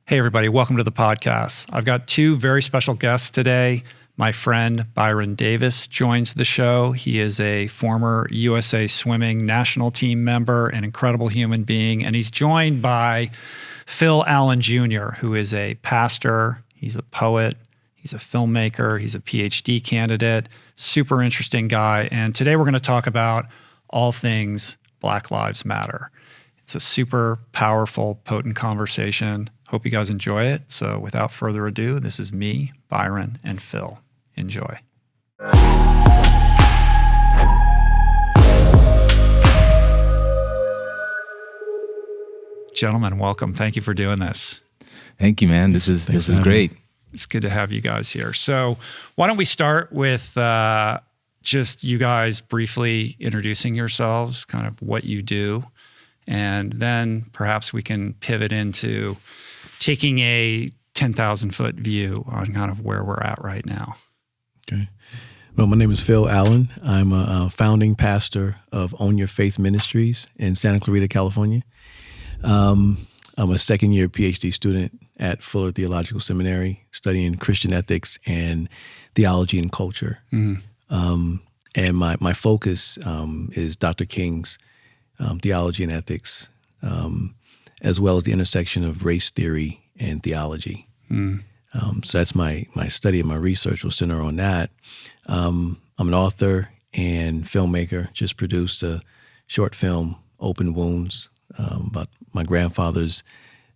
Hey, everybody. Welcome to the podcast. I've got two very special guests today. My friend Byron Davis joins the show. He is a former USA Swimming national team member, an incredible human being, and he's joined by Phil Allen Jr., who is a pastor. He's a poet. He's a filmmaker. He's a Ph.D. candidate. Super interesting guy. And today we're going to talk about all things Black Lives Matter. It's a super powerful, potent conversation. Hope you guys enjoy it. So without further ado, this is me, Byron, and Phil. Enjoy. Gentlemen, welcome. Thank you for doing this. Thank you, man. This is great. It's good to have you guys here. So why don't we start with just you guys briefly introducing yourselves, kind of what you do, and then perhaps we can pivot into taking a 10,000-foot view on kind of where we're at right now. Okay. Well, my name is Phil Allen. I'm a founding pastor of Own Your Faith Ministries in Santa Clarita, California. I'm a second-year Ph.D. student at Fuller Theological Seminary, studying Christian ethics and theology and culture. Mm-hmm. And my focus is Dr. King's theology and ethics, as well as the intersection of race theory and theology. Mm. So that's my study and my research will center on that. I'm an author and filmmaker. Just produced a short film, Open Wounds, about my grandfather's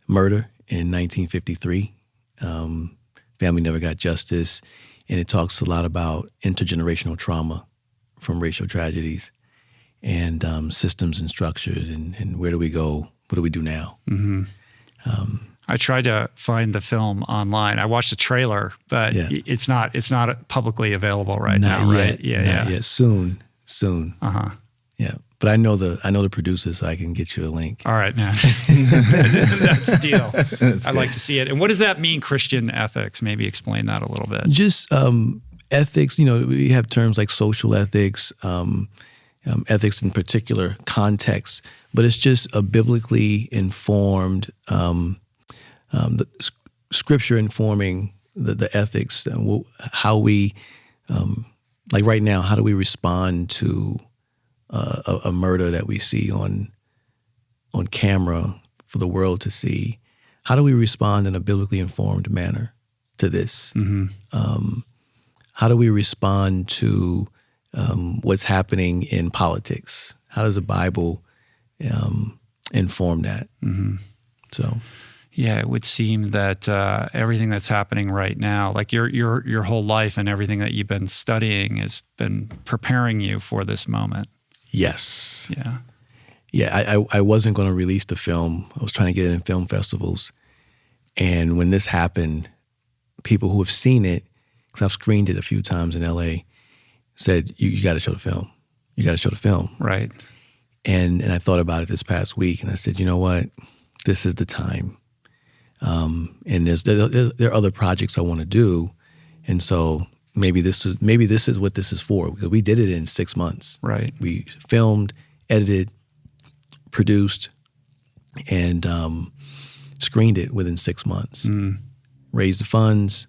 murder in 1953. Family never got justice, and it talks a lot about intergenerational trauma from racial tragedies and systems and structures and where do we go, what do we do now? Mm-hmm. I tried to find the film online. I watched the trailer, but it's not publicly available right now, right? Yeah. Soon. Uh-huh. Yeah. But I know the producer, so I can get you a link. All right, man. That's the deal. I'd like to see it. And what does that mean, Christian ethics? Maybe explain that a little bit. Just ethics, we have terms like social ethics, ethics in particular contexts, but it's just a biblically informed, the scripture informing the ethics, how we, like right now, how do we respond to a murder that we see on camera for the world to see? How do we respond in a biblically informed manner to this? Mm-hmm. How do we respond to what's happening in politics? How does the Bible inform that? Mm-hmm. So, yeah, it would seem that everything that's happening right now, like your whole life and everything that you've been studying, has been preparing you for this moment. Yes. Yeah. Yeah. I wasn't going to release the film. I was trying to get it in film festivals, and when this happened, people who have seen it, because I've screened it a few times in LA, said, you got to show the film. You got to show the film. Right. And I thought about it this past week, and I said, you know what? This is the time. And there are other projects I want to do, and so maybe this is what this is for, because we did it in 6 months. Right. We filmed, edited, produced, and screened it within 6 months. Raised the funds.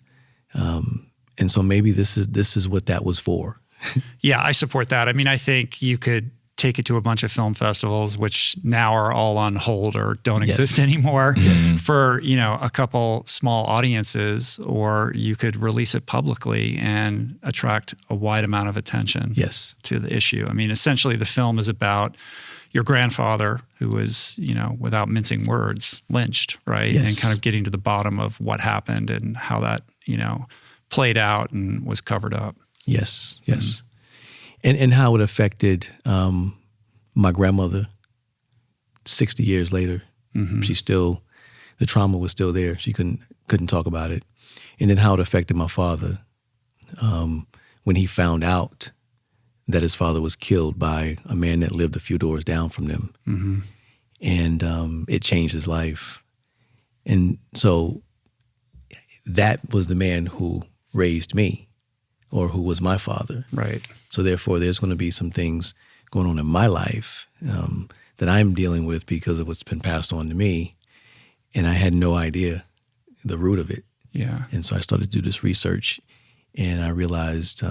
And so maybe this is what that was for. Yeah, I support that. I mean, I think you could take it to a bunch of film festivals, which now are all on hold or don't exist anymore, for a couple small audiences, or you could release it publicly and attract a wide amount of attention to the issue. I mean, essentially, the film is about your grandfather, who was, without mincing words, lynched, right? Yes. And kind of getting to the bottom of what happened and how that, played out and was covered up. Yes. And how it affected my grandmother 60 years later. Mm-hmm. The trauma was still there. She couldn't talk about it. And then how it affected my father when he found out that his father was killed by a man that lived a few doors down from them. Mm-hmm. And it changed his life. And so that was the man who raised me, or who was my father. Right. So therefore, there's going to be some things going on in my life that I'm dealing with because of what's been passed on to me. And I had no idea the root of it. Yeah. And so I started to do this research, and I realized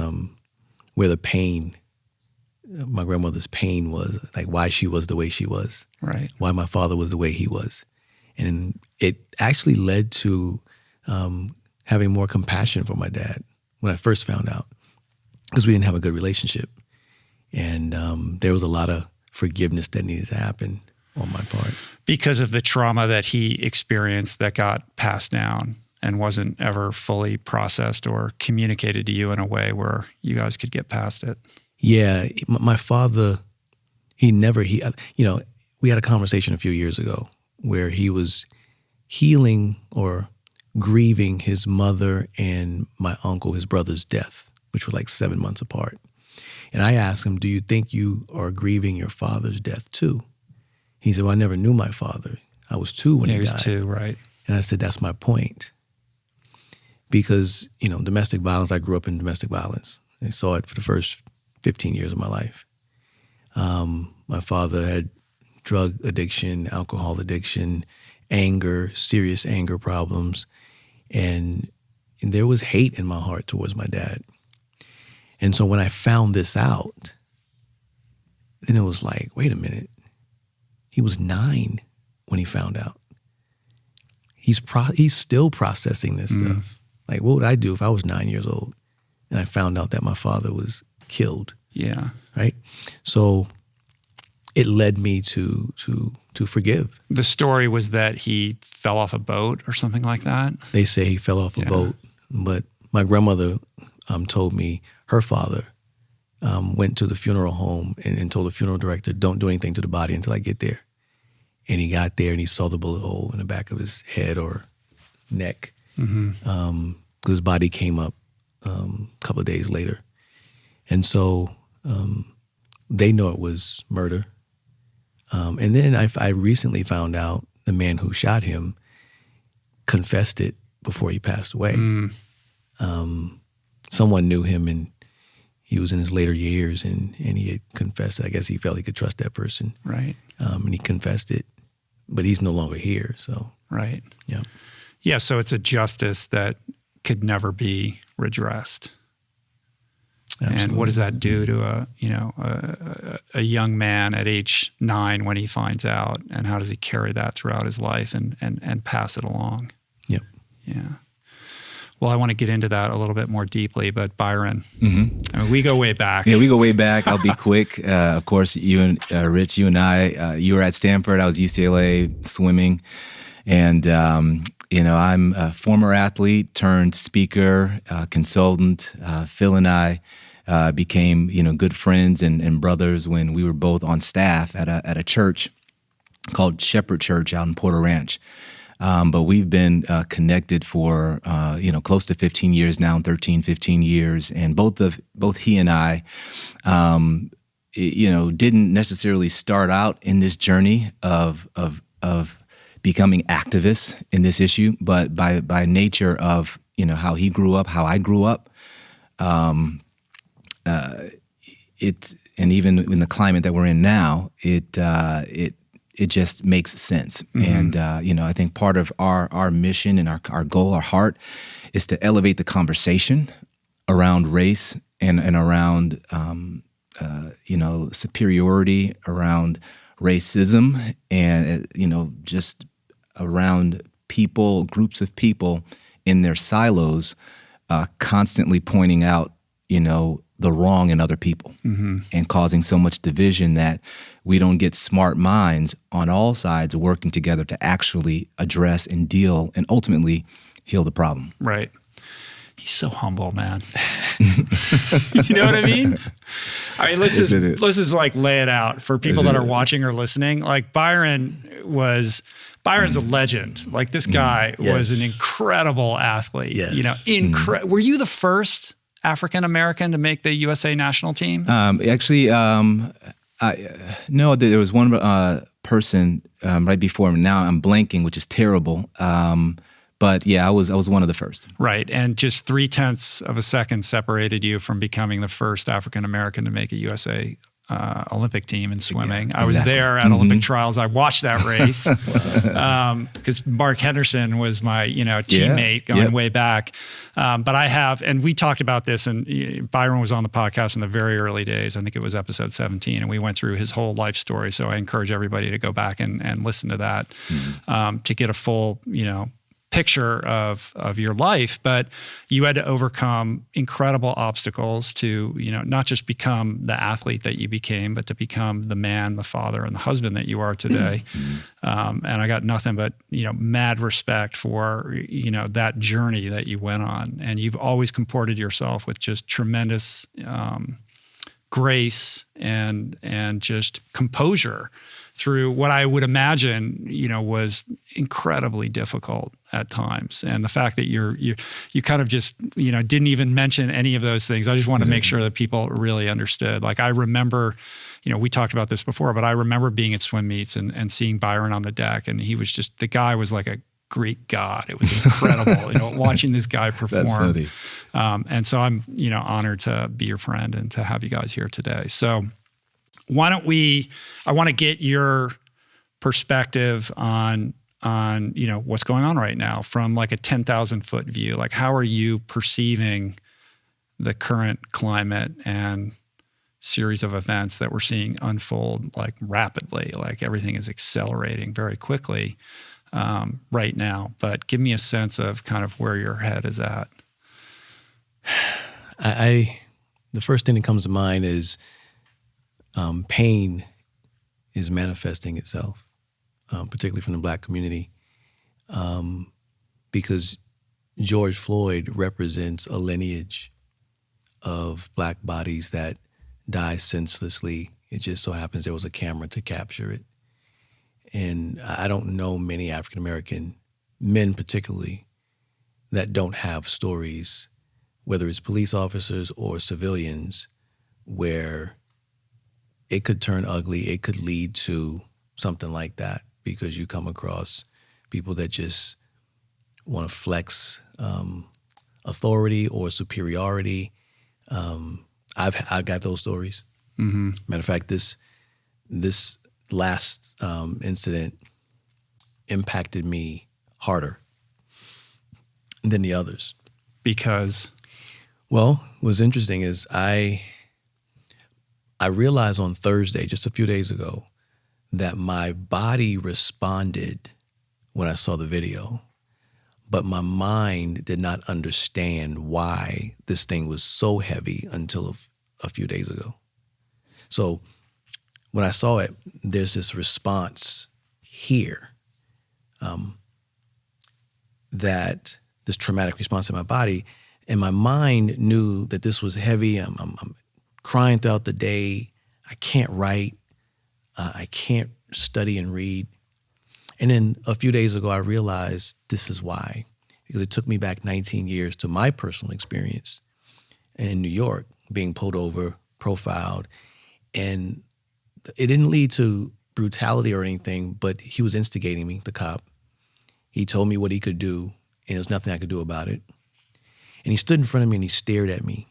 where the pain, my grandmother's pain was, like why she was the way she was, right? Why my father was the way he was. And it actually led to having more compassion for my dad when I first found out, because we didn't have a good relationship. And there was a lot of forgiveness that needed to happen on my part. Because of the trauma that he experienced that got passed down and wasn't ever fully processed or communicated to you in a way where you guys could get past it. Yeah, my father, we had a conversation a few years ago where he was healing or grieving his mother and my uncle, his brother's death, which were like 7 months apart. And I asked him, do you think you are grieving your father's death too? He said, well, I never knew my father. I was 2 when he died. He was 2, right. And I said, that's my point. Because, domestic violence, I grew up in domestic violence. I saw it for the first 15 years of my life. My father had drug addiction, alcohol addiction, anger, serious anger problems. And there was hate in my heart towards my dad. And so when I found this out, then it was like, wait a minute. He was 9 when he found out. He's still processing this stuff. Like, what would I do if I was 9 years old and I found out that my father was killed? Yeah. Right? So it led me to forgive. The story was that he fell off a boat or something like that? They say he fell off a boat, but my grandmother told me her father went to the funeral home and told the funeral director, don't do anything to the body until I get there. And he got there and he saw the bullet hole in the back of his head or neck. Because his body came up a couple of days later. And so they know it was murder. And then I recently found out the man who shot him confessed it before he passed away. Someone knew him and he was in his later years and he had confessed it. I guess he felt he could trust that person. Right. And he confessed it, but he's no longer here. So right. Yeah. Yeah. So it's a justice that could never be redressed. Absolutely. And what does that do to a young man at age 9 when he finds out, and how does he carry that throughout his life and pass it along? Yep. Yeah. Well, I want to get into that a little bit more deeply, but Byron, I mean, we go way back. Yeah, we go way back. I'll be quick. Of course, you and Rich, you and I, you were at Stanford. I was UCLA swimming, and I'm a former athlete turned speaker, consultant. Phil and I became good friends and brothers when we were both on staff at a church called Shepherd Church out in Porter Ranch. But we've been connected for close to 15 years now, 15 years, and both he and I, didn't necessarily start out in this journey of becoming activists in this issue, but by nature of how he grew up, how I grew up, and even in the climate that we're in now, it just makes sense. And, I think part of our mission and our goal, our heart, is to elevate the conversation around race and around, superiority, around racism, and, just around people, groups of people in their silos, constantly pointing out, the wrong in other people and causing so much division that we don't get smart minds on all sides working together to actually address and deal and ultimately heal the problem. Right. He's so humble, man. You know what I mean? I mean, let's just like lay it out for people that are watching or listening. Like Byron's a legend. Like this guy was an incredible athlete. Yes. Were you the first African American to make the USA national team? No, there was one person right before him. Now I'm blanking, which is terrible. But yeah, I was one of the first. Right, and just 0.3 of a second separated you from becoming the first African American to make a USA Olympic team in swimming. I was there at Olympic trials. I watched that race because Mark Henderson was my teammate going way back. But I have, and we talked about this, and Byron was on the podcast in the very early days. I think it was episode 17, and we went through his whole life story. So I encourage everybody to go back and listen to that to get a full, picture of your life. But you had to overcome incredible obstacles to, not just become the athlete that you became, but to become the man, the father, and the husband that you are today. And I got nothing but, mad respect for, that journey that you went on. And you've always comported yourself with just tremendous grace and just composure through what I would imagine, was incredibly difficult at times. And the fact that you kind of just, didn't even mention any of those things. I just want to make sure that people really understood. Like I remember, we talked about this before, but I remember being at swim meets and seeing Byron on the deck, and he was just, the guy was like a Greek god. It was incredible, watching this guy perform. That's funny. And so I'm, honored to be your friend and to have you guys here today. So why don't I want to get your perspective on what's going on right now from like a 10,000 foot view. Like, how are you perceiving the current climate and series of events that we're seeing unfold like rapidly? Like everything is accelerating very quickly right now, but give me a sense of kind of where your head is at. The first thing that comes to mind is pain is manifesting itself, particularly from the Black community, because George Floyd represents a lineage of Black bodies that die senselessly. It just so happens there was a camera to capture it. And I don't know many African-American men particularly that don't have stories, whether it's police officers or civilians, where it could turn ugly. It could lead to something like that because you come across people that just want to flex authority or superiority. I've got those stories. Matter of fact, this last incident impacted me harder than the others. Because? Well, what's interesting is I realized on Thursday, just a few days ago, that my body responded when I saw the video, but my mind did not understand why this thing was so heavy until a few days ago. So when I saw it, there's this response here, that this traumatic response in my body, and my mind knew that this was heavy. I'm crying throughout the day. I can't write. I can't study and read. And then a few days ago, I realized this is why, because it took me back 19 years to my personal experience in New York, being pulled over, profiled, and it didn't lead to brutality or anything, but he was instigating me, the cop. He told me what he could do, and there was nothing I could do about it. And he stood in front of me and he stared at me.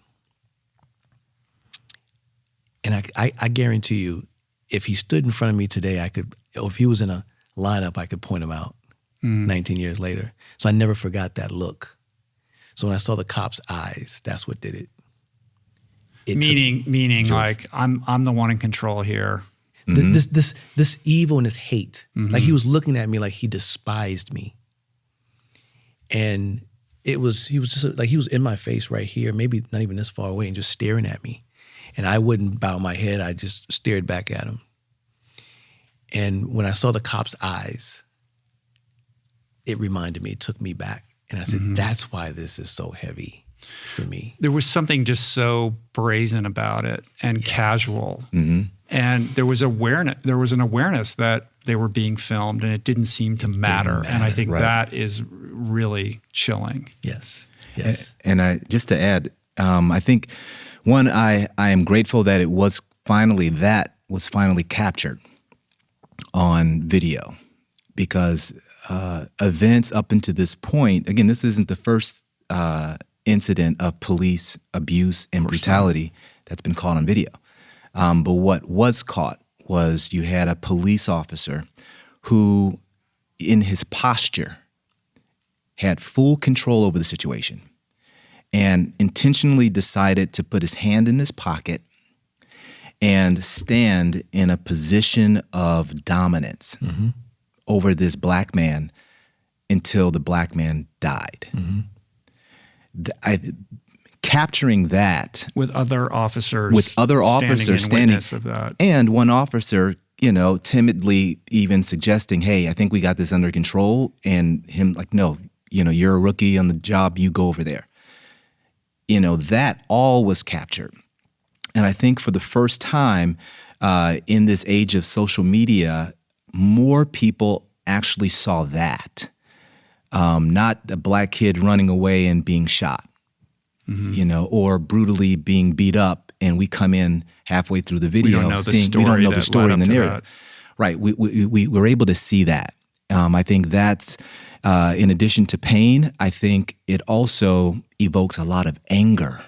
And I guarantee you, if he stood in front of me today, or if he was in a lineup, I could point him out 19 years later. So I never forgot that look. So when I saw the cop's eyes, that's what did it. Meaning like, I'm the one in control here. This evil and this hate. Like he was looking at me like he despised me. And he was just like, he was in my face right here, maybe not even this far away, and just staring at me. And I wouldn't bow my head. I just stared back at him. And when I saw the cop's eyes, it reminded me, it took me back. And I said, that's why this is so heavy for me. There was something just so brazen about it and casual. And there was an awareness that they were being filmed and it didn't seem to matter. And I think that is really chilling. Yes. And just to add, I think one, I am grateful that it was finally captured on video, because events up until this point, again, this isn't the first incident of police abuse and brutality that's been caught on video. But what was caught was you had a police officer who, in his posture, had full control over the situation and intentionally decided to put his hand in his pocket and stand in a position of dominance over this black man until the black man died. Capturing that with other officers standing witness of that, and one officer, timidly even suggesting, "Hey, I think we got this under control," and him like, "No, you're a rookie on the job. You go over there." That all was captured. And I think for the first time in this age of social media, more people actually saw that. Not a black kid running away and being shot, or brutally being beat up, and we come in halfway through the video we don't know the story and the narrative. Right. We were able to see that. I think that's, in addition to pain, I think it also evokes a lot of anger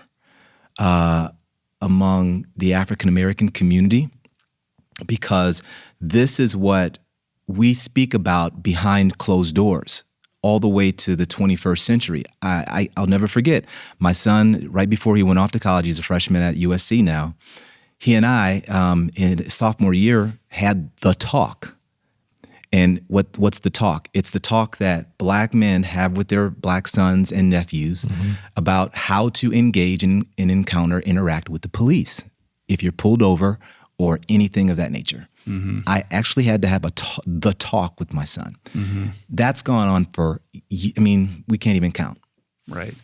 among the African-American community, because this is what we speak about behind closed doors all the way to the 21st century. I'll never forget, my son, right before he went off to college, he's a freshman at USC now, he and I, in his sophomore year, had the talk. And what's the talk? It's the talk that black men have with their black sons and nephews about how to engage and interact with the police if you're pulled over or anything of that nature. I actually had to have the talk with my son. That's gone on for, we can't even count. Right.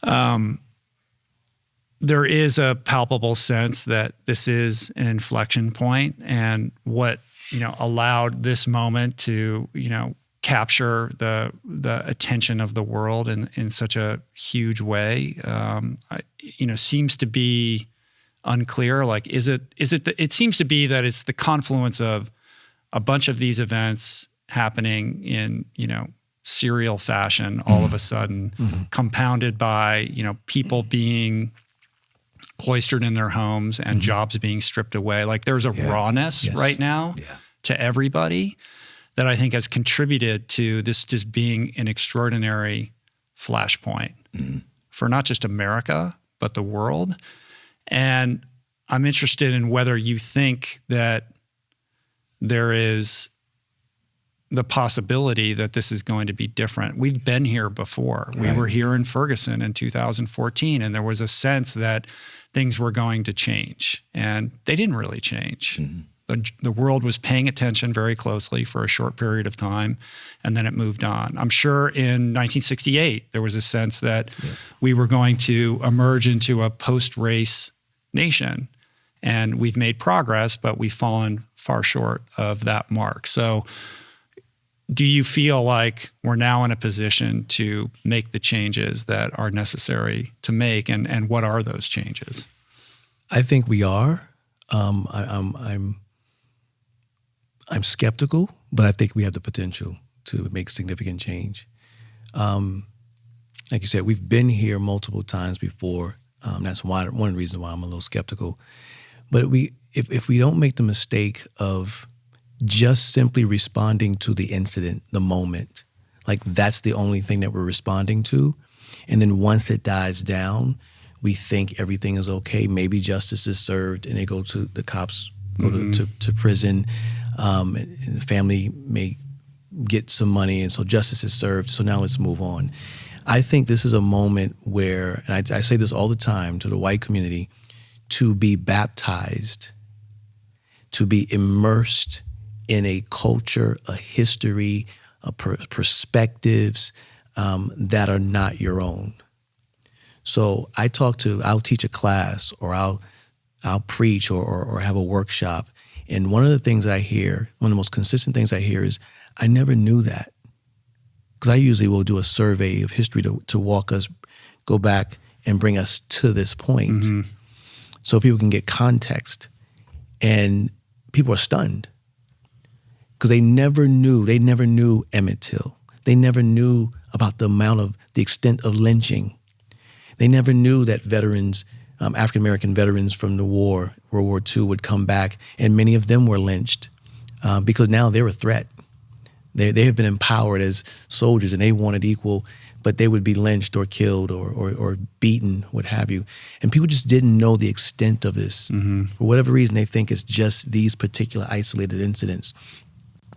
Yeah. There is a palpable sense that this is an inflection point, and what allowed this moment to, capture the attention of the world in such a huge way, seems to be unclear. Like, it seems to be that it's the confluence of a bunch of these events happening in, serial fashion all of a sudden, compounded by, people being cloistered in their homes and jobs being stripped away. Like, there's a rawness right now to everybody that I think has contributed to this just being an extraordinary flashpoint for not just America, but the world. And I'm interested in whether you think that there is the possibility that this is going to be different. We've been here before. Right. We were here in Ferguson in 2014, and there was a sense that things were going to change, and they didn't really change. The world was paying attention very closely for a short period of time, and then it moved on. I'm sure in 1968, there was a sense that we were going to emerge into a post-race nation, and we've made progress, but we've fallen far short of that mark. So do you feel like we're now in a position to make the changes that are necessary to make, and what are those changes? I think we are. I'm skeptical, but I think we have the potential to make significant change. Like you said, we've been here multiple times before. That's one of the reasons why I'm a little skeptical. But if we don't make the mistake of just simply responding to the incident, the moment, like that's the only thing that we're responding to, and then once it dies down, we think everything is okay. Maybe justice is served, and the cops go to prison. And the family may get some money, and so justice is served, so now let's move on. I think this is a moment where, and I say this all the time to the white community, to be baptized, to be immersed in a culture, a history, perspectives that are not your own. So I'll teach a class, or I'll preach or have a workshop. And one of the things I hear, one of the most consistent things I hear is, I never knew that. Because I usually will do a survey of history to walk us, go back and bring us to this point so people can get context. And people are stunned because they never knew Emmett Till. They never knew about the extent of lynching. They never knew that veterans African-American veterans from the war, World War II, would come back, and many of them were lynched because now they're a threat. They have been empowered as soldiers, and they wanted equal, but they would be lynched or killed or beaten, what have you. And people just didn't know the extent of this. For whatever reason, they think it's just these particular isolated incidents.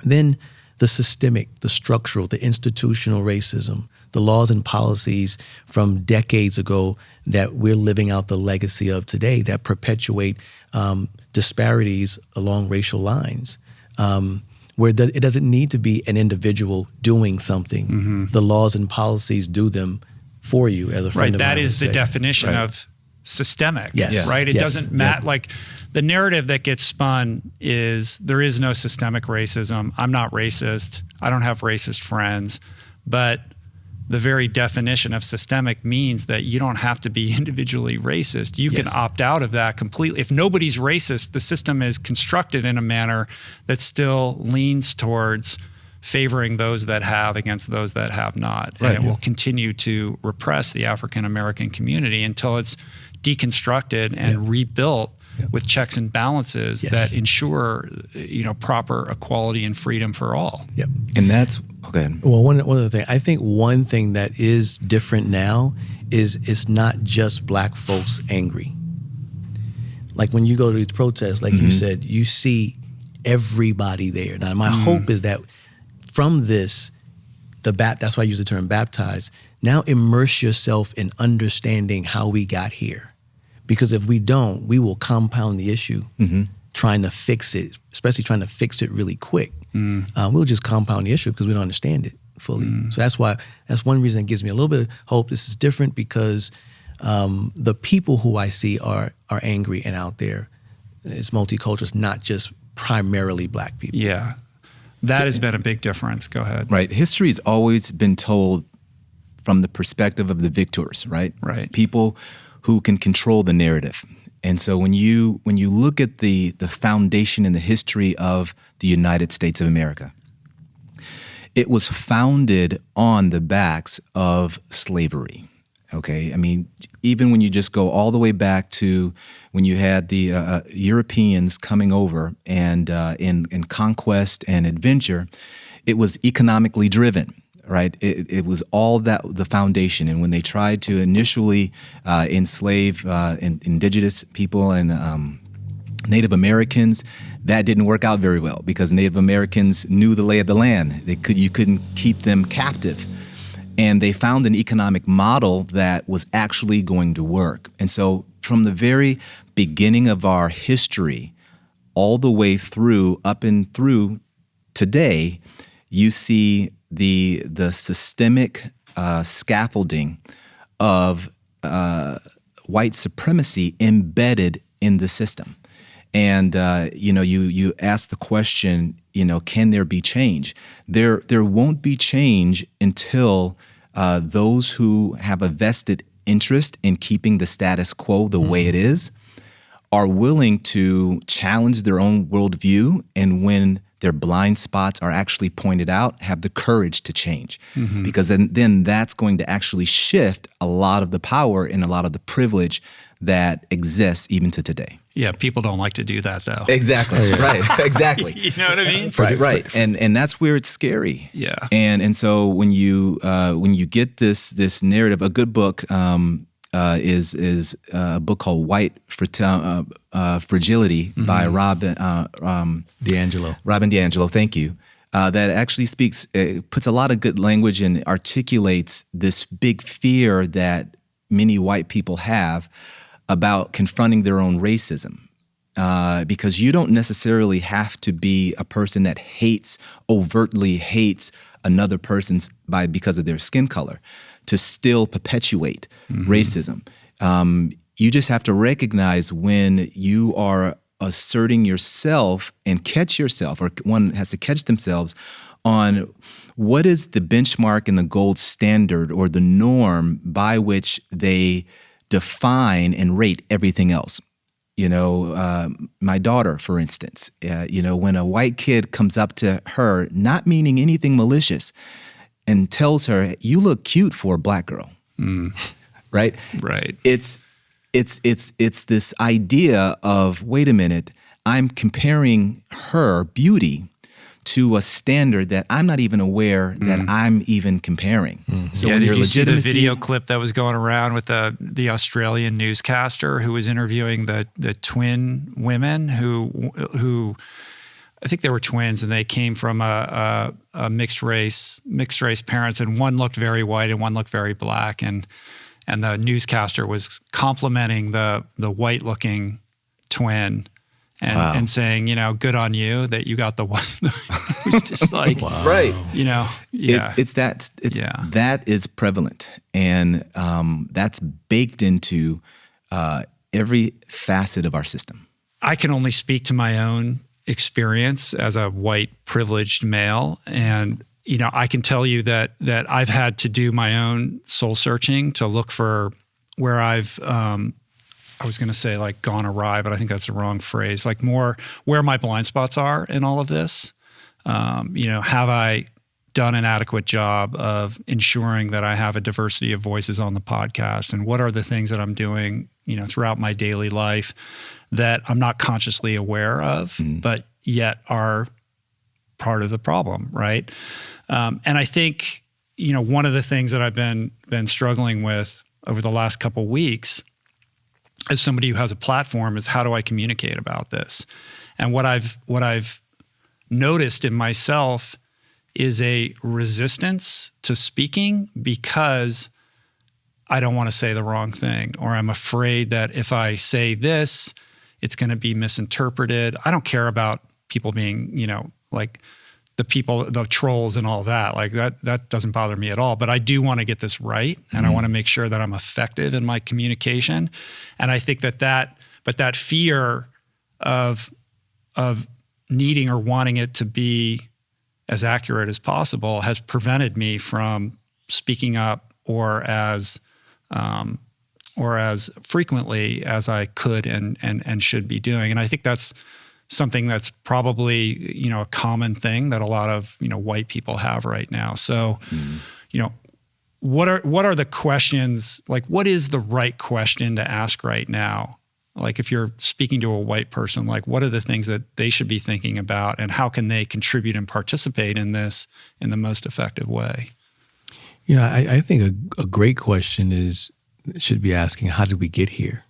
Then the systemic, the structural, the institutional racism, the laws and policies from decades ago that we're living out the legacy of today that perpetuate disparities along racial lines. Where it doesn't need to be an individual doing something. The laws and policies do them for you as a friend of mine. That is the definition of systemic, right? It doesn't matter. Like the narrative that gets spun is there is no systemic racism. I'm not racist. I don't have racist friends. But the very definition of systemic means that you don't have to be individually racist. You can opt out of that completely. If nobody's racist, the system is constructed in a manner that still leans towards favoring those that have against those that have not. And it will continue to repress the African American community until it's deconstructed and rebuilt with checks and balances that ensure, proper equality and freedom for all. And that's okay. Well, one other thing. I think one thing that is different now is it's not just black folks angry. Like when you go to these protests, like you said, you see everybody there. Now, my hope is that from this, that's why I use the term baptize. Now immerse yourself in understanding how we got here. Because if we don't, we will compound the issue trying to fix it, especially trying to fix it really quick. We'll just compound the issue because we don't understand it fully. So that's one reason it gives me a little bit of hope. This is different because the people who I see are angry and out there. It's multicultural. It's not just primarily black people. Yeah. That has been a big difference. Go ahead. Right. History's always been told from the perspective of the victors, right? Right. People who can control the narrative. And so when you look at the foundation and the history of the United States of America, it was founded on the backs of slavery. Okay, I mean, even when you just go all the way back to when you had the Europeans coming over and in conquest and adventure, it was economically driven. Right, it was all that the foundation, and when they tried to initially enslave indigenous people and Native Americans, that didn't work out very well because Native Americans knew the lay of the land. You couldn't keep them captive, and they found an economic model that was actually going to work. And so, from the very beginning of our history, all the way through up and through today, you see the systemic scaffolding of white supremacy embedded in the system. And you ask the question, can there be change? There won't be change until those who have a vested interest in keeping the status quo the way it is are willing to challenge their own worldview, and when their blind spots are actually pointed out, have the courage to change. Because then that's going to actually shift a lot of the power and a lot of the privilege that exists even to today. Yeah, people don't like to do that though. Exactly, right, exactly. You know what I mean? Right. And that's where it's scary. Yeah. And so when you get this narrative, a good book is a book called White Fragility by Robin DiAngelo. Thank you. That actually puts a lot of good language and articulates this big fear that many white people have about confronting their own racism. Because you don't necessarily have to be a person that overtly hates another person because of their skin color to still perpetuate racism. You just have to recognize when you are asserting yourself and catch yourself, or one has to catch themselves on what is the benchmark and the gold standard or the norm by which they define and rate everything else. My daughter, for instance, when a white kid comes up to her, not meaning anything malicious, and tells her, "You look cute for a black girl," right? Right. It's it's this idea of, wait a minute, I'm comparing her beauty to a standard that I'm not even aware that I'm even comparing. So when did you see the legitimacy- video clip that was going around with the Australian newscaster who was interviewing the twin women who I think they were twins, and they came from a mixed race parents, and one looked very white and one looked very black, and the newscaster was complimenting the white looking twin. And saying, good on you that you got the one. It was just like, right. That is prevalent, and that's baked into every facet of our system. I can only speak to my own experience as a white privileged male, and I can tell you that I've had to do my own soul searching to look for where I've. I was going to say like gone awry, but I think that's the wrong phrase. Like more where my blind spots are in all of this. Have I done an adequate job of ensuring that I have a diversity of voices on the podcast? And what are the things that I'm doing, throughout my daily life that I'm not consciously aware of, but yet are part of the problem, right? And I think, one of the things that I've been struggling with over the last couple of weeks as somebody who has a platform is, how do I communicate about this? And what I've noticed in myself is a resistance to speaking because I don't want to say the wrong thing, or I'm afraid that if I say this, it's going to be misinterpreted. I don't care about people being, like the trolls and all that. Like that doesn't bother me at all. But I do want to get this right, and I want to make sure that I'm effective in my communication. And I think that fear of needing or wanting it to be as accurate as possible has prevented me from speaking up or as frequently as I could and should be doing. And I think that's something that's probably, a common thing that a lot of, white people have right now. So, what are the questions, like what is the right question to ask right now? Like if you're speaking to a white person, like what are the things that they should be thinking about, and how can they contribute and participate in this in the most effective way? I think a great question should be asking, how did we get here?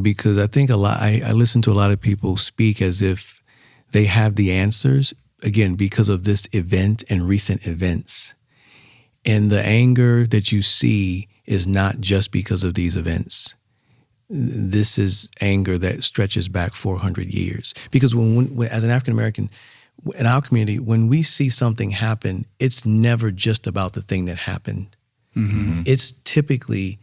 Because I think I listen to a lot of people speak as if they have the answers, again, because of this event and recent events. And the anger that you see is not just because of these events. This is anger that stretches back 400 years. Because when as an African American, in our community, when we see something happen, it's never just about the thing that happened. Mm-hmm. It's typically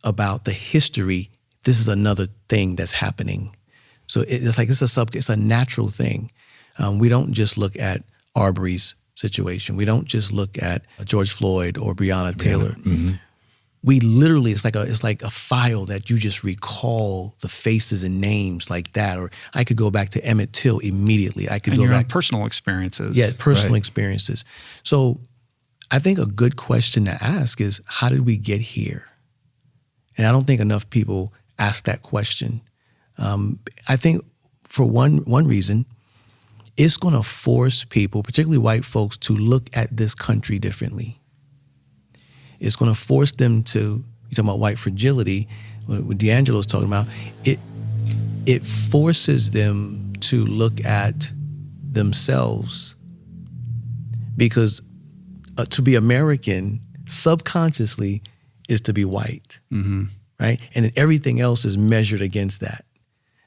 about the history. This is another thing that's happening. So it's like it's a natural thing. We don't just look at Arbery's situation. We don't just look at George Floyd or Breonna Taylor. Mm-hmm. We literally, it's like a file that you just recall the faces and names like that. Or I could go back to Emmett Till immediately. I could go your back own personal experiences. Yeah, personal experiences. So I think a good question to ask is, how did we get here? And I don't think enough people ask that question. I think for one reason, it's going to force people, particularly white folks, to look at this country differently. It's going to force them to, you're talking about white fragility, what D'Angelo's talking about, it forces them to look at themselves, because to be American subconsciously is to be white, right? And then everything else is measured against that.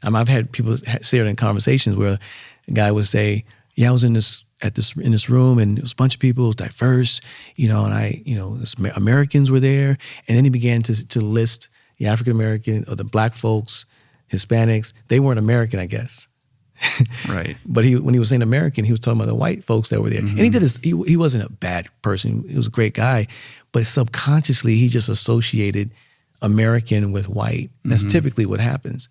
I've had people say it in conversations where a guy would say, "Yeah, I was in this room, and it was a bunch of people, it was diverse, and Americans were there." And then he began to list the African American or the black folks, Hispanics. They weren't American, I guess. Right. But when he was saying American, he was talking about the white folks that were there. Mm-hmm. And he did this. He wasn't a bad person. He was a great guy, but subconsciously he just associated American with white. That's typically what happens.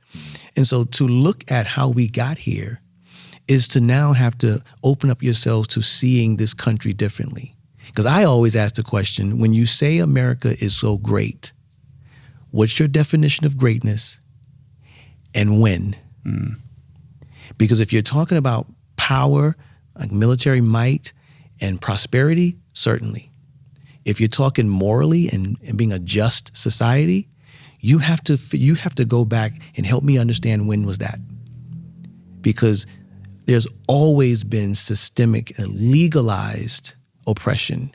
And so to look at how we got here is to now have to open up yourselves to seeing this country differently. Because I always ask the question, when you say America is so great, what's your definition of greatness and when? Because if you're talking about power, like military might and prosperity, certainly. If you're talking morally and being a just society, you have to go back and help me understand when was that. Because there's always been systemic and legalized oppression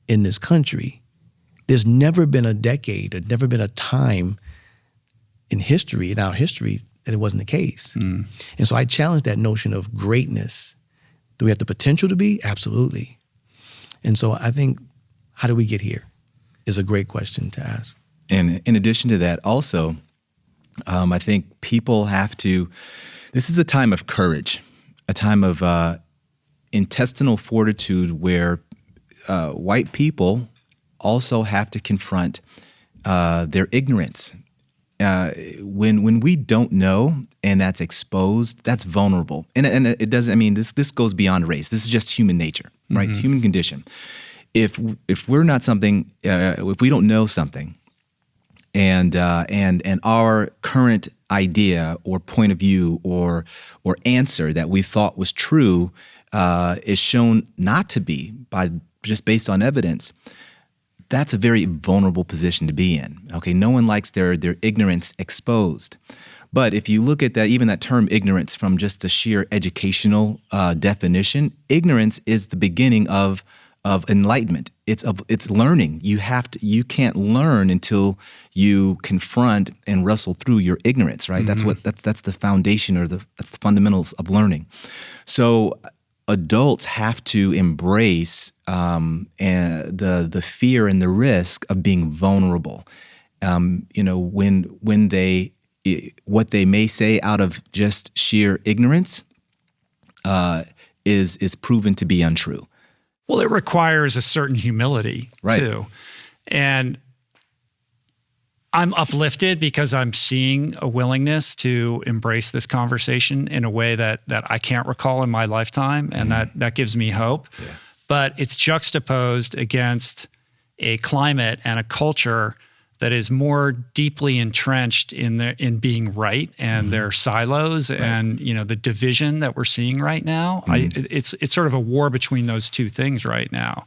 in this country. There's never been a decade, there's never been a time in history, in our history, that it wasn't the case. And so I challenge that notion of greatness. Do we have the potential to be? Absolutely. And so I think, how do we get here is a great question to ask. And in addition to that, also, I think people have to, this is a time of courage, a time of intestinal fortitude where white people also have to confront their ignorance. When we don't know and that's exposed, that's vulnerable. And it doesn't, I mean, this goes beyond race. This is just human nature, right? Human condition. If we're not something, if we don't know something, and our current idea or point of view or answer that we thought was true is shown not to be by just based on evidence, that's a very vulnerable position to be in. Okay, no one likes their ignorance exposed. But if you look at that, even that term ignorance from just the sheer educational definition, ignorance is the beginning of enlightenment. It's learning. You can't learn until you confront and wrestle through your ignorance, right? That's the foundation or that's the fundamentals of learning. So adults have to embrace the fear and the risk of being vulnerable. When they what they may say out of just sheer ignorance is proven to be untrue. Well, it requires a certain humility, too. And I'm uplifted because I'm seeing a willingness to embrace this conversation in a way that I can't recall in my lifetime, and that gives me hope. Yeah. But it's juxtaposed against a climate and a culture that is more deeply entrenched in being right and their silos and the division that we're seeing right now. It's sort of a war between those two things right now.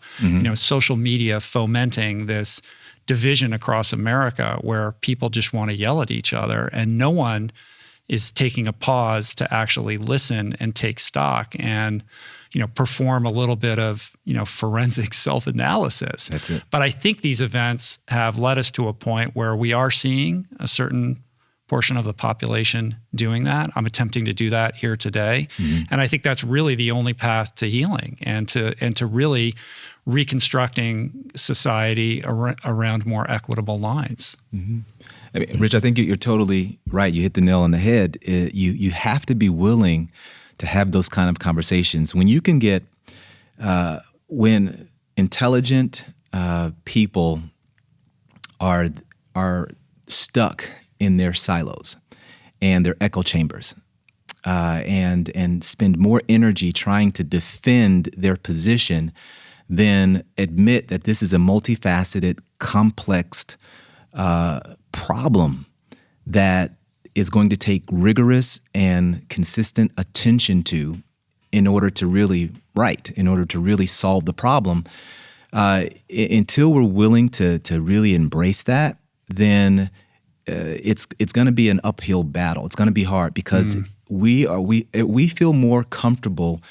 Social media fomenting this division across America where people just want to yell at each other and no one is taking a pause to actually listen and take stock and perform a little bit of, forensic self-analysis. That's it. But I think these events have led us to a point where we are seeing a certain portion of the population doing that. I'm attempting to do that here today. And I think that's really the only path to healing and to really reconstructing society around more equitable lines. I mean, Rich, I think you're totally right. You hit the nail on the head. You have to be willing to have those kind of conversations. When you can get, when intelligent people are stuck in their silos and their echo chambers, and spend more energy trying to defend their position than admit that this is a multifaceted, complex problem that is going to take rigorous and consistent attention to in order to really solve the problem. Until we're willing to really embrace that, then it's going to be an uphill battle. It's going to be hard because we feel more comfortable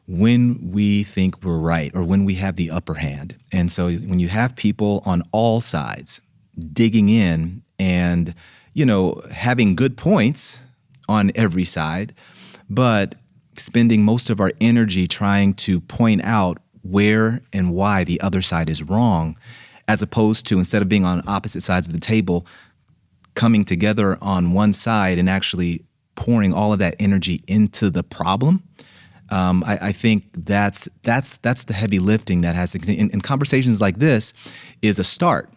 when we think we're right or when we have the upper hand. And so when you have people on all sides digging in and having good points on every side, but spending most of our energy trying to point out where and why the other side is wrong, as opposed to, instead of being on opposite sides of the table, coming together on one side and actually pouring all of that energy into the problem. I think that's the heavy lifting that has to continue. And conversations like this is a start.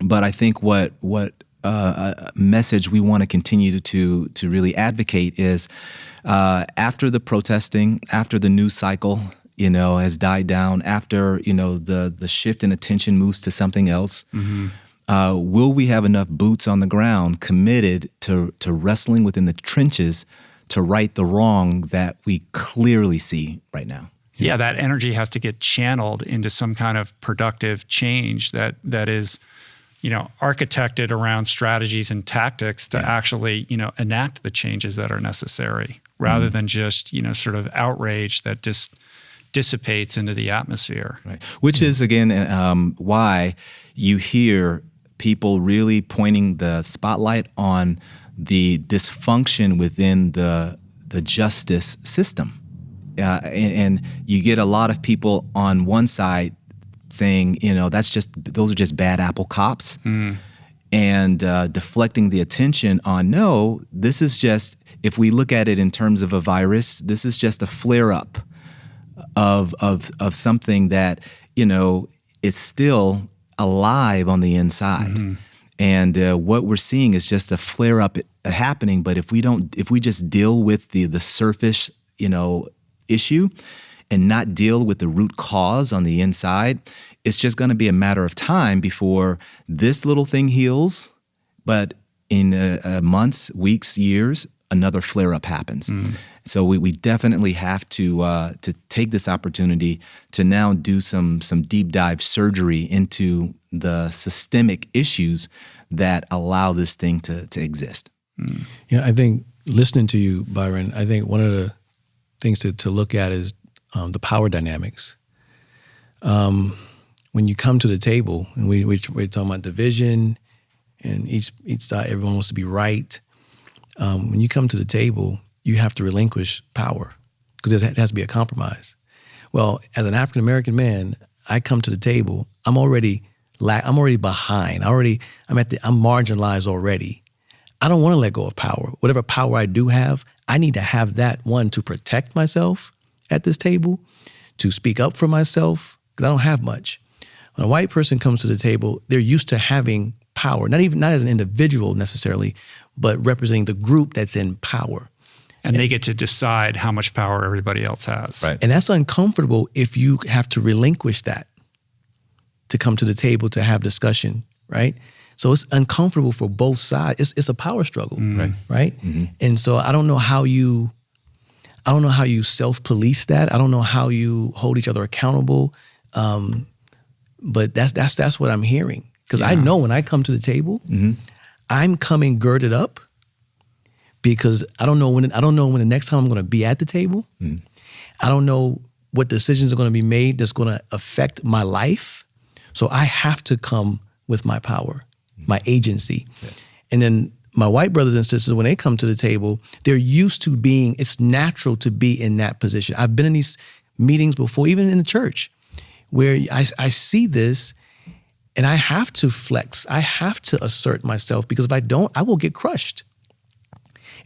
But I think what message we want to continue to really advocate is after the protesting, after the news cycle, has died down, after the shift in attention moves to something else, will we have enough boots on the ground committed to wrestling within the trenches to right the wrong that we clearly see right now? Yeah, that energy has to get channeled into some kind of productive change that is, architected around strategies and tactics to actually, enact the changes that are necessary, rather than just, sort of outrage that just dissipates into the atmosphere. Right. Which is, again, why you hear people really pointing the spotlight on the dysfunction within the justice system. And you get a lot of people on one side saying, those are just bad apple cops, and deflecting the attention on, no, this is just, if we look at it in terms of a virus, this is just a flare-up of something that, is still alive on the inside. And what we're seeing is just a flare-up happening. But if we just deal with the surface, issue and not deal with the root cause on the inside, it's just going to be a matter of time before this little thing heals. But in months, weeks, years, another flare-up happens. So we definitely have to take this opportunity to now do some deep dive surgery into the systemic issues that allow this thing to exist. Yeah, I think listening to you, Byron, I think one of the things to look at is the power dynamics. When you come to the table, and we're talking about division, and each side, everyone wants to be right. When you come to the table, you have to relinquish power because it has to be a compromise. Well, as an African American man, I come to the table. I'm already behind. I'm marginalized already. I don't want to let go of power. Whatever power I do have, I need to have that, one, to protect myself at this table, to speak up for myself, because I don't have much. When a white person comes to the table, they're used to having power, not as an individual necessarily, but representing the group that's in power. And they get to decide how much power everybody else has. Right. And that's uncomfortable if you have to relinquish that to come to the table to have discussion, right? So it's uncomfortable for both sides. It's a power struggle, right? Mm-hmm. And so I don't know how you self-police that. I don't know how you hold each other accountable. But that's what I'm hearing. Because I know when I come to the table, I'm coming girded up because I don't know when the next time I'm going to be at the table. I don't know what decisions are going to be made that's going to affect my life. So I have to come with my power, my agency. Yeah. And then my white brothers and sisters, when they come to the table, they're used to it's natural to be in that position. I've been in these meetings before, even in the church, where I see this and I have to flex. I have to assert myself because if I don't, I will get crushed.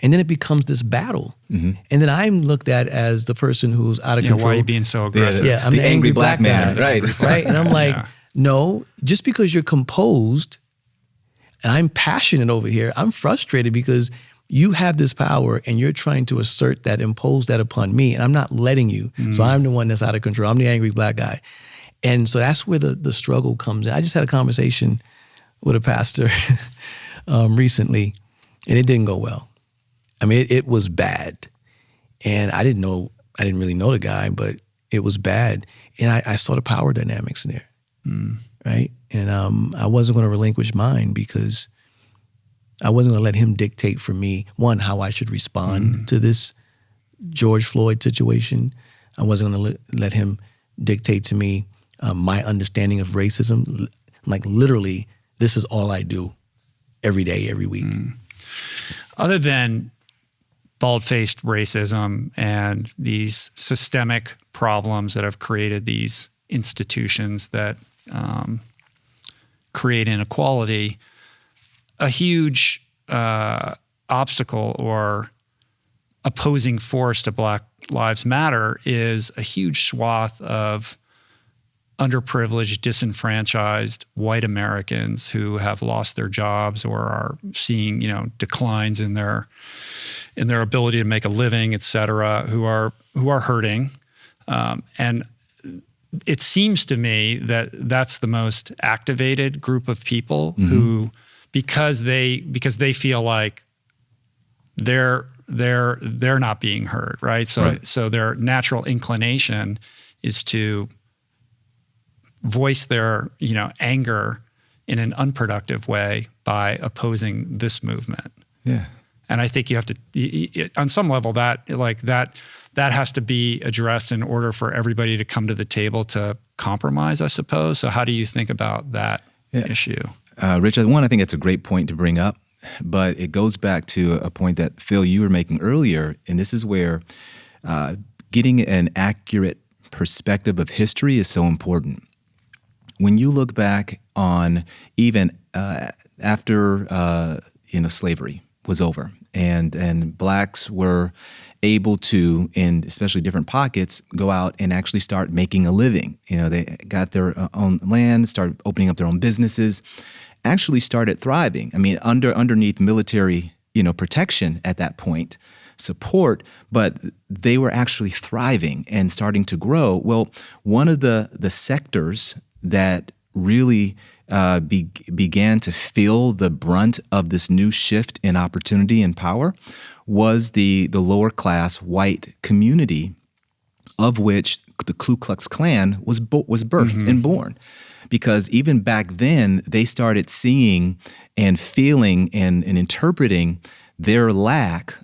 And then it becomes this battle. And then I'm looked at as the person who's out of control. Why are you being so aggressive? Yeah, I'm the angry black man. Right. And I'm like, no, just because you're composed and I'm passionate over here, I'm frustrated because you have this power and you're trying to assert that, impose that upon me, and I'm not letting you. So I'm the one that's out of control. I'm the angry black guy. And so that's where the struggle comes in. I just had a conversation with a pastor recently, and it didn't go well. I mean, it was bad. And I didn't really know the guy, but it was bad. And I saw the power dynamics in there, right? And I wasn't going to relinquish mine because I wasn't going to let him dictate for me, one, how I should respond to this George Floyd situation. I wasn't going to let him dictate to me my understanding of racism. Like literally, this is all I do every day, every week. Other than bald-faced racism and these systemic problems that have created these institutions that create inequality, a huge obstacle or opposing force to Black Lives Matter is a huge swath of underprivileged, disenfranchised white Americans who have lost their jobs or are seeing, declines in their ability to make a living, et cetera, who are hurting. And it seems to me that that's the most activated group of people who, because they feel like they're not being heard, right? So their natural inclination is to voice their, anger in an unproductive way by opposing this movement. Yeah. And I think you have to, on some level, that has to be addressed in order for everybody to come to the table to compromise, I suppose. So how do you think about that issue? Rich, I think that's a great point to bring up, but it goes back to a point that, Phil, you were making earlier, and this is where getting an accurate perspective of history is so important. When you look back on even after slavery was over, and blacks were able to, in especially different pockets, go out and actually start making a living. They got their own land, started opening up their own businesses, actually started thriving. I mean, underneath military, protection at that point, support, but they were actually thriving and starting to grow. Well, one of the sectors that really began to feel the brunt of this new shift in opportunity and power was the lower class white community, of which the Ku Klux Klan was birthed and born. Because even back then, they started seeing and feeling and interpreting their lack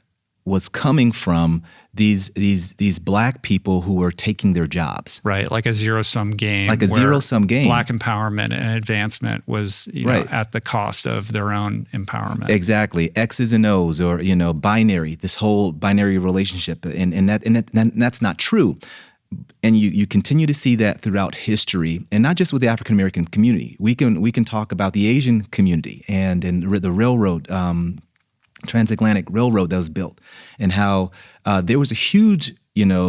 was coming from these black people who were taking their jobs. Right, like a zero-sum game. Like a zero-sum game. Black empowerment and advancement was at the cost of their own empowerment. Exactly. X's and O's, or binary, this whole binary relationship. And that's not true. And you continue to see that throughout history, and not just with the African American community. We can talk about the Asian community and the railroad, transatlantic railroad that was built, and how there was a huge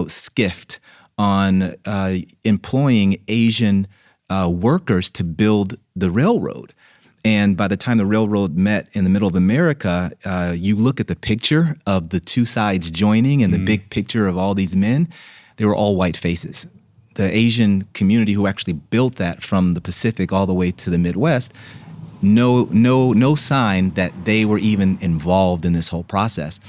skift on employing Asian workers to build the railroad. And by the time the railroad met in the middle of America, you look at the picture of the two sides joining and the big picture of all these men. They were all white faces. The Asian community who actually built that from the Pacific all the way to the Midwest, no sign that they were even involved in this whole process.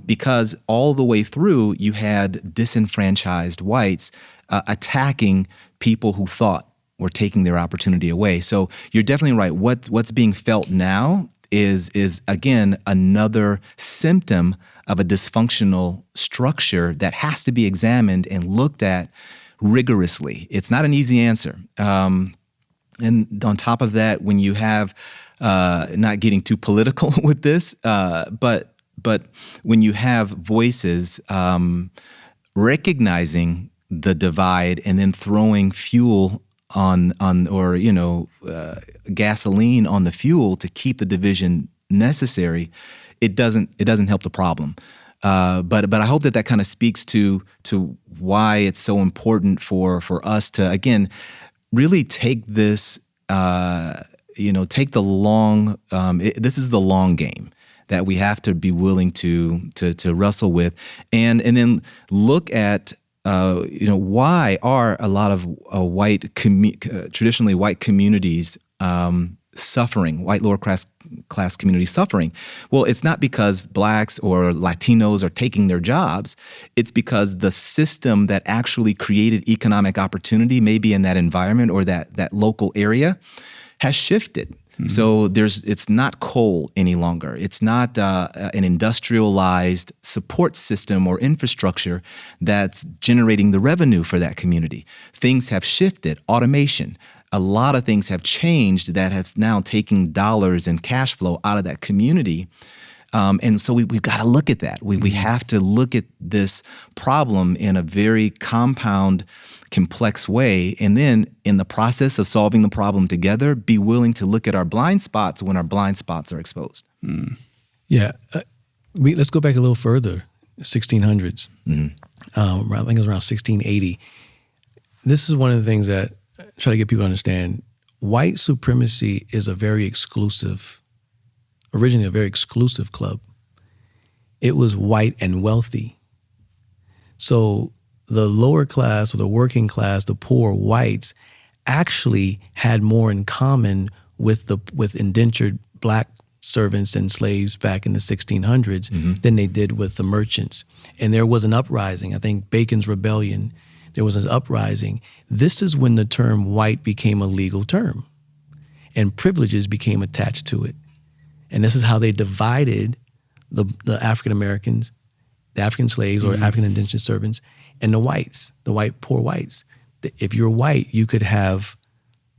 Because all the way through, you had disenfranchised whites attacking people who thought were taking their opportunity away. So you're definitely right. What's being felt now is again another symptom of a dysfunctional structure that has to be examined and looked at rigorously. It's not an easy answer. And on top of that, when you have, not getting too political with this, but when you have voices recognizing the divide and then throwing fuel on gasoline on the fuel to keep the division necessary, it doesn't help the problem. But I hope that kind of speaks to why it's so important for us to, again, really take this, take the long. This is the long game that we have to be willing to wrestle with, and then look at. Why are a lot of traditionally white communities suffering, white lower class communities suffering? Well, it's not because blacks or Latinos are taking their jobs. It's because the system that actually created economic opportunity, maybe in that environment or that local area, has shifted. Mm-hmm. So it's not coal any longer. It's not an industrialized support system or infrastructure that's generating the revenue for that community. Things have shifted. Automation. A lot of things have changed that have now taken dollars and cash flow out of that community. And so we've got to look at that. We have to look at this problem in a very compound, complex way, and then in the process of solving the problem together, be willing to look at our blind spots when our blind spots are exposed. Yeah. Let's go back a little further, 1600s. I think it was around 1680. This is one of the things that I try to get people to understand. White supremacy is originally a very exclusive club. It was white and wealthy. So the lower class or the working class, the poor whites, actually had more in common with indentured black servants and slaves back in the 1600s than they did with the merchants. And there was an uprising. I think Bacon's Rebellion, there was an uprising. This is when the term white became a legal term and privileges became attached to it. And this is how they divided the African Americans, the African slaves or African indentured servants, and the whites, the white poor whites. If you're white, you could have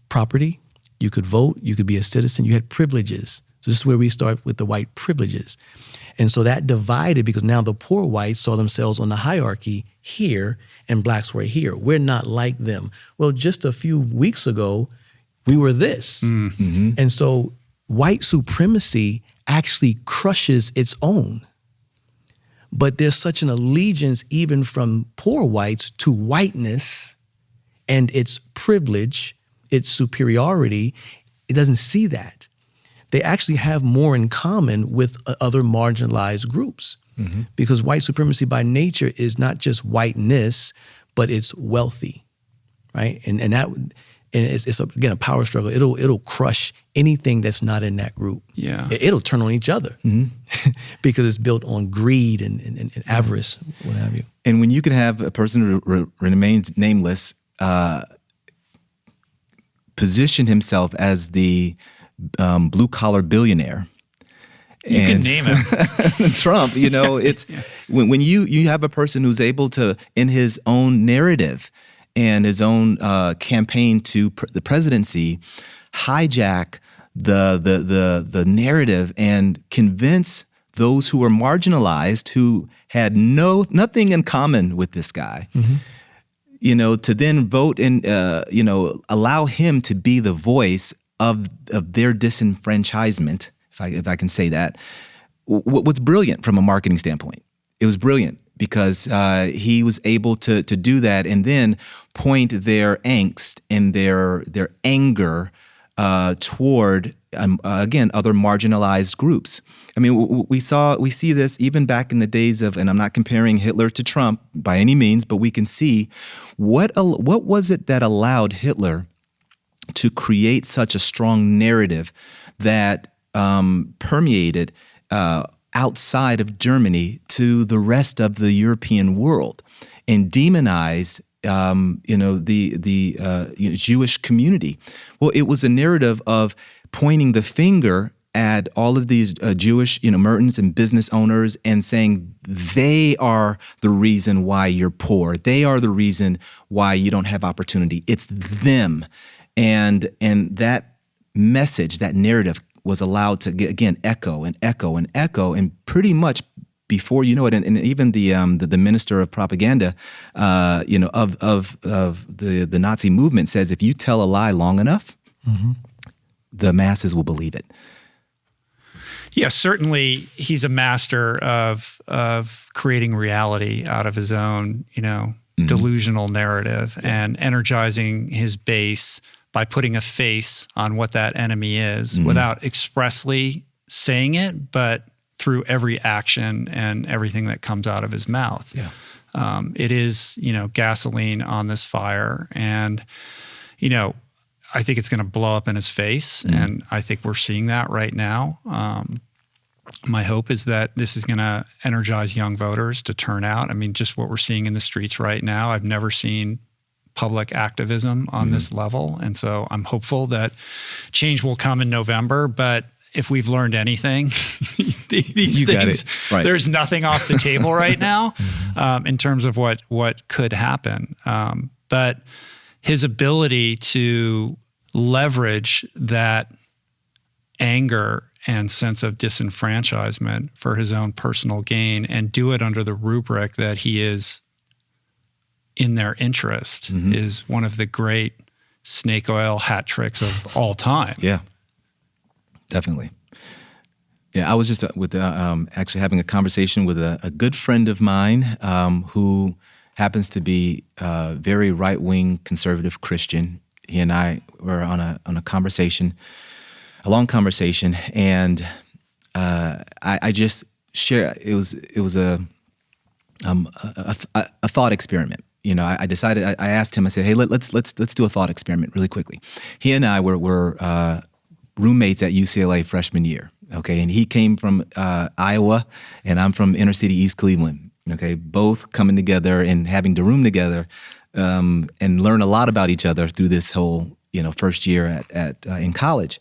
property, you could vote, you could be a citizen, you had privileges. So this is where we start with the white privileges. And so that divided because now the poor whites saw themselves on the hierarchy here and blacks were here. We're not like them. Well, just a few weeks ago, we were this. And so white supremacy actually crushes its own. But there's such an allegiance even from poor whites to whiteness and its privilege, its superiority. It doesn't see that. They actually have more in common with other marginalized groups because white supremacy by nature is not just whiteness, but it's wealthy, right? And it's again a power struggle. It'll crush anything that's not in that group. Yeah, it'll turn on each other because it's built on greed and avarice, what have you. And when you can have a person who remains nameless position himself as the blue-collar billionaire. You can name him. Trump, it's when you have a person who's able to, in his own narrative and his own campaign to the presidency, hijack the narrative and convince those who are marginalized, who had nothing in common with this guy, to then vote and allow him to be the voice of their disenfranchisement, if I can say that. What's brilliant from a marketing standpoint? It was brilliant because he was able to do that and then point their angst and their anger toward again other marginalized groups. I mean, we see this even back in the days of, and I'm not comparing Hitler to Trump by any means, but we can see what was it that allowed Hitler to create such a strong narrative that permeated outside of Germany to the rest of the European world and demonize the Jewish community. Well, it was a narrative of pointing the finger at all of these Jewish merchants and business owners and saying they are the reason why you're poor. They are the reason why you don't have opportunity. It's them. And that message, that narrative was allowed to, again, echo and echo and echo, and pretty much before you know it, and even the minister of propaganda, of the Nazi movement says, if you tell a lie long enough, the masses will believe it. Yeah, certainly he's a master of creating reality out of his own, delusional narrative and energizing his base by putting a face on what that enemy is without expressly saying it, but through every action and everything that comes out of his mouth. Yeah. It is, gasoline on this fire. And, I think it's going to blow up in his face. And I think we're seeing that right now. My hope is that this is going to energize young voters to turn out. I mean, just what we're seeing in the streets right now, I've never seen public activism on this level. And so I'm hopeful that change will come in November. But if we've learned anything, these things, right. There's nothing off the table right now in terms of what could happen. But his ability to leverage that anger and sense of disenfranchisement for his own personal gain and do it under the rubric that he is in their interest is one of the great snake oil hat tricks of all time. Yeah, definitely. Yeah, I was just actually having a conversation with a good friend of mine who happens to be a very right-wing conservative Christian. He and I were on a conversation, a long conversation, and I just share. It was a thought experiment. I decided. I asked him. I said, "Hey, let's do a thought experiment really quickly." He and I were roommates at UCLA freshman year. Okay, and he came from Iowa, and I'm from inner city East Cleveland. Okay, both coming together and having to room together, and learn a lot about each other through this whole first year in college.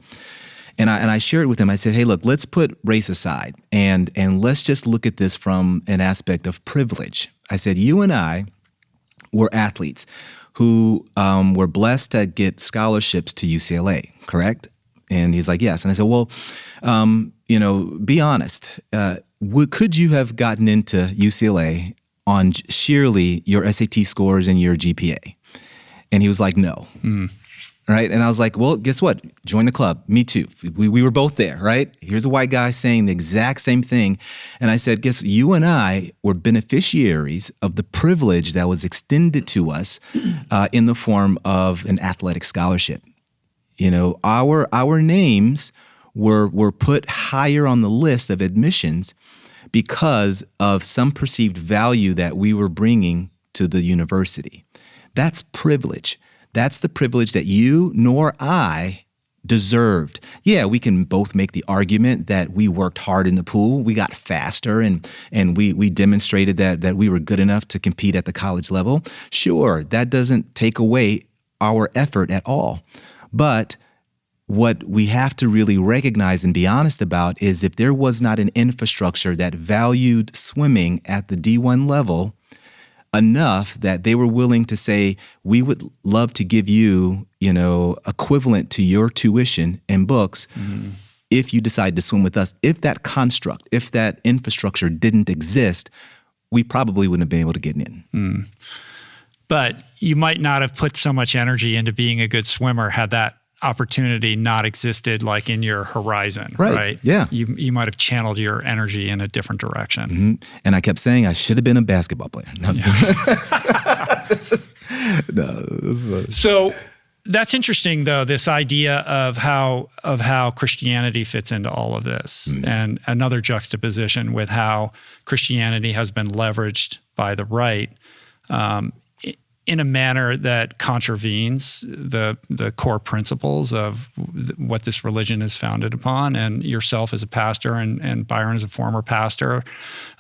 And I shared with him. I said, "Hey, look, let's put race aside, and let's just look at this from an aspect of privilege." I said, "You and I were athletes who were blessed to get scholarships to UCLA, correct?" And he's like, "Yes." And I said, "Well, be honest. Could you have gotten into UCLA on sheerly your SAT scores and your GPA?" And he was like, "No." Right? And I was like, "Well, guess what? Join the club. Me too. We were both there, right? Here's a white guy saying the exact same thing." And I said, "Guess you and I were beneficiaries of the privilege that was extended to us in the form of an athletic scholarship. Our names were put higher on the list of admissions because of some perceived value that we were bringing to the university. That's privilege. That's the privilege that you nor I deserved. Yeah, we can both make the argument that we worked hard in the pool, we got faster, and we demonstrated that we were good enough to compete at the college level. Sure, that doesn't take away our effort at all. But what we have to really recognize and be honest about is if there was not an infrastructure that valued swimming at the D1 level enough that they were willing to say, we would love to give you, equivalent to your tuition and books if you decide to swim with us. If that construct, if that infrastructure didn't exist, we probably wouldn't have been able to get in. But you might not have put so much energy into being a good swimmer had that opportunity not existed like in your horizon, right? Yeah. You might have channeled your energy in a different direction. And I kept saying I should have been a basketball player. So that's interesting, though, this idea of how Christianity fits into all of this, and another juxtaposition with how Christianity has been leveraged by the right in a manner that contravenes the core principles of what this religion is founded upon. And yourself as a pastor and Byron as a former pastor,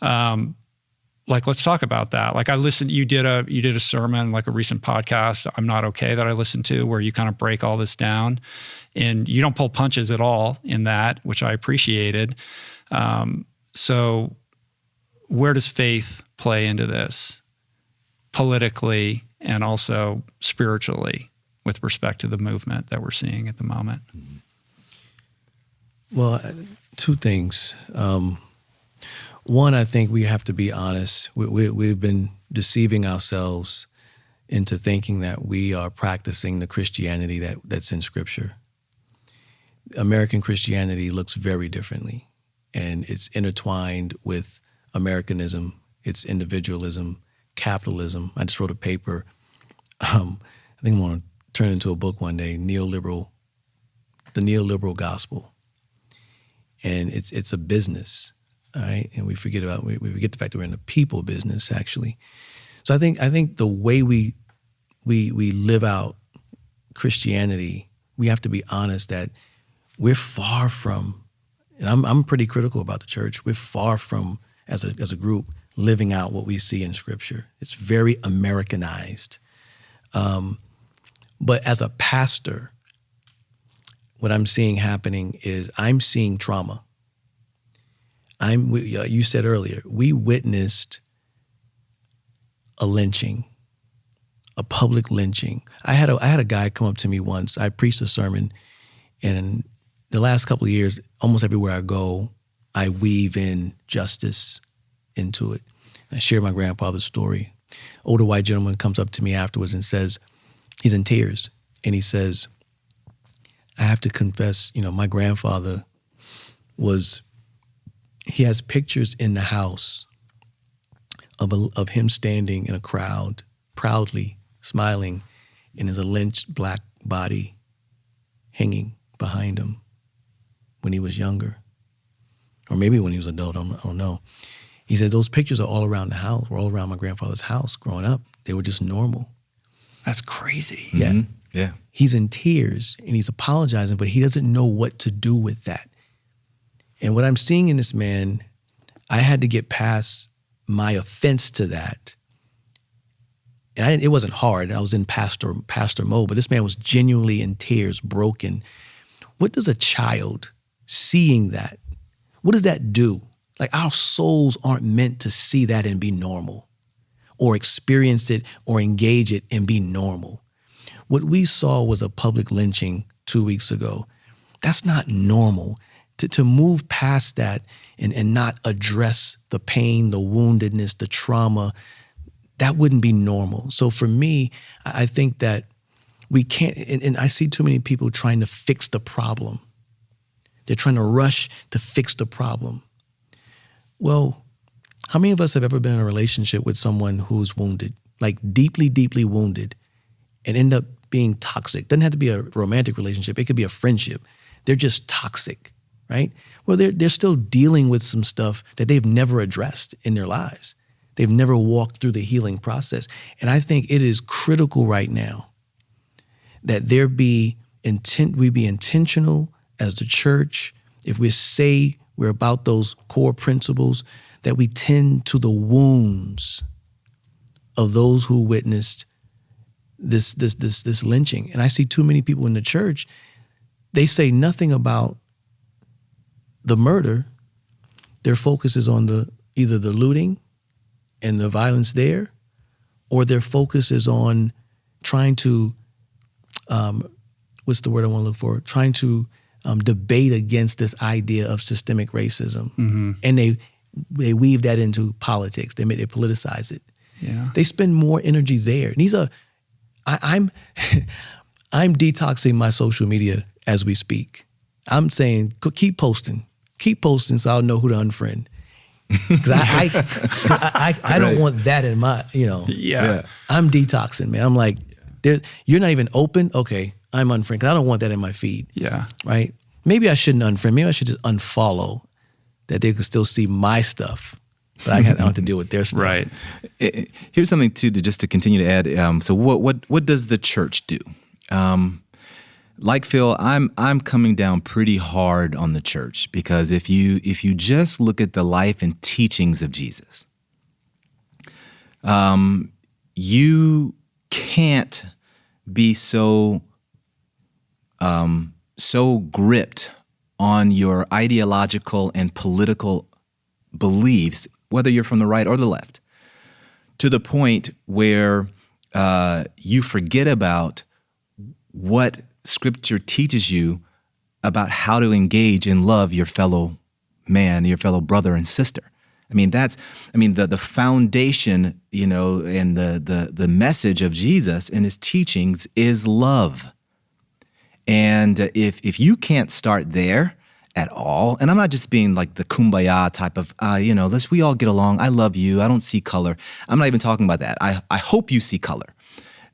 let's talk about that. Like I listened, you did a sermon, like a recent podcast, I'm Not Okay, that I listened to, where you kind of break all this down, and you don't pull punches at all in that, which I appreciated. So where does faith play into this politically and also spiritually with respect to the movement that we're seeing at the moment? Well, two things. One, I think we have to be honest. We've been deceiving ourselves into thinking that we are practicing the Christianity that's in Scripture. American Christianity looks very differently, and it's intertwined with Americanism, it's individualism, capitalism. I just wrote a paper. I think I'm going to turn it into a book one day, the neoliberal gospel. And it's a business, all right? And we forget the fact that we're in the people business, actually. So I think the way we live out Christianity, we have to be honest that we're far from, and I'm pretty critical about the church, we're far from, as a group, living out what we see in Scripture. It's very Americanized. But as a pastor, what I'm seeing happening is I'm seeing trauma. You said earlier, we witnessed a lynching, a public lynching. I had a guy come up to me once. I preached a sermon, and in the last couple of years, almost everywhere I go, I weave in justice into it. I share my grandfather's story. Older white gentleman comes up to me afterwards and says, he's in tears, and he says, I have to confess, my grandfather he has pictures in the house of him standing in a crowd, proudly smiling, and there's a lynched black body hanging behind him when he was younger, or maybe when he was adult, I don't know. He said, those pictures are all around the house, were all around my grandfather's house growing up. They were just normal. That's crazy. Yeah. Mm-hmm. Yeah. He's in tears and he's apologizing, but he doesn't know what to do with that. And what I'm seeing in this man, I had to get past my offense to that. And it wasn't hard. I was in pastor mode, but this man was genuinely in tears, broken. What does a child seeing that, what does that do? Like, our souls aren't meant to see that and be normal, or experience it or engage it and be normal. What we saw was a public lynching 2 weeks ago. That's not normal. To move past that and not address the pain, the woundedness, the trauma, that wouldn't be normal. So for me, I think that we can't, and I see too many people trying to fix the problem. They're trying to rush to fix the problem. Well, how many of us have ever been in a relationship with someone who's wounded, like deeply, deeply wounded, and end up being toxic? Doesn't have to be a romantic relationship. It could be a friendship. They're just toxic, right? Well, they're still dealing with some stuff that they've never addressed in their lives. They've never walked through the healing process. And I think it is critical right now that we be intentional as the church, if we say we're about those core principles, that we tend to the wounds of those who witnessed this lynching. And I see too many people in the church, they say nothing about the murder. Their focus is on either the looting and the violence there, or their focus is on trying to, what's the word I want to look for? Trying to debate against this idea of systemic racism. Mm-hmm. And they weave that into politics. They politicize it. Yeah. They spend more energy there. And I'm detoxing my social media as we speak. I'm saying, keep posting so I'll know who to unfriend. Because I don't want that in my, Yeah. I'm detoxing, man. I'm like, you're not even open? Okay, I'm unfriend. Because I don't want that in my feed. Yeah. Right? Maybe I shouldn't unfriend. Maybe I should just unfollow, that they could still see my stuff. But I don't have to deal with their stuff. Right. Here's something too, just to continue to add. So what does the church do? Like Phil, I'm coming down pretty hard on the church, because if you just look at the life and teachings of Jesus, you can't be so gripped on your ideological and political beliefs, whether you're from the right or the left, to the point where you forget about what Scripture teaches you about how to engage and love your fellow man, your fellow brother and sister. The foundation, and the message of Jesus and his teachings is love. And if you can't start there at all, and I'm not just being like the kumbaya type of, we all get along. I love you. I don't see color. I'm not even talking about that. I hope you see color.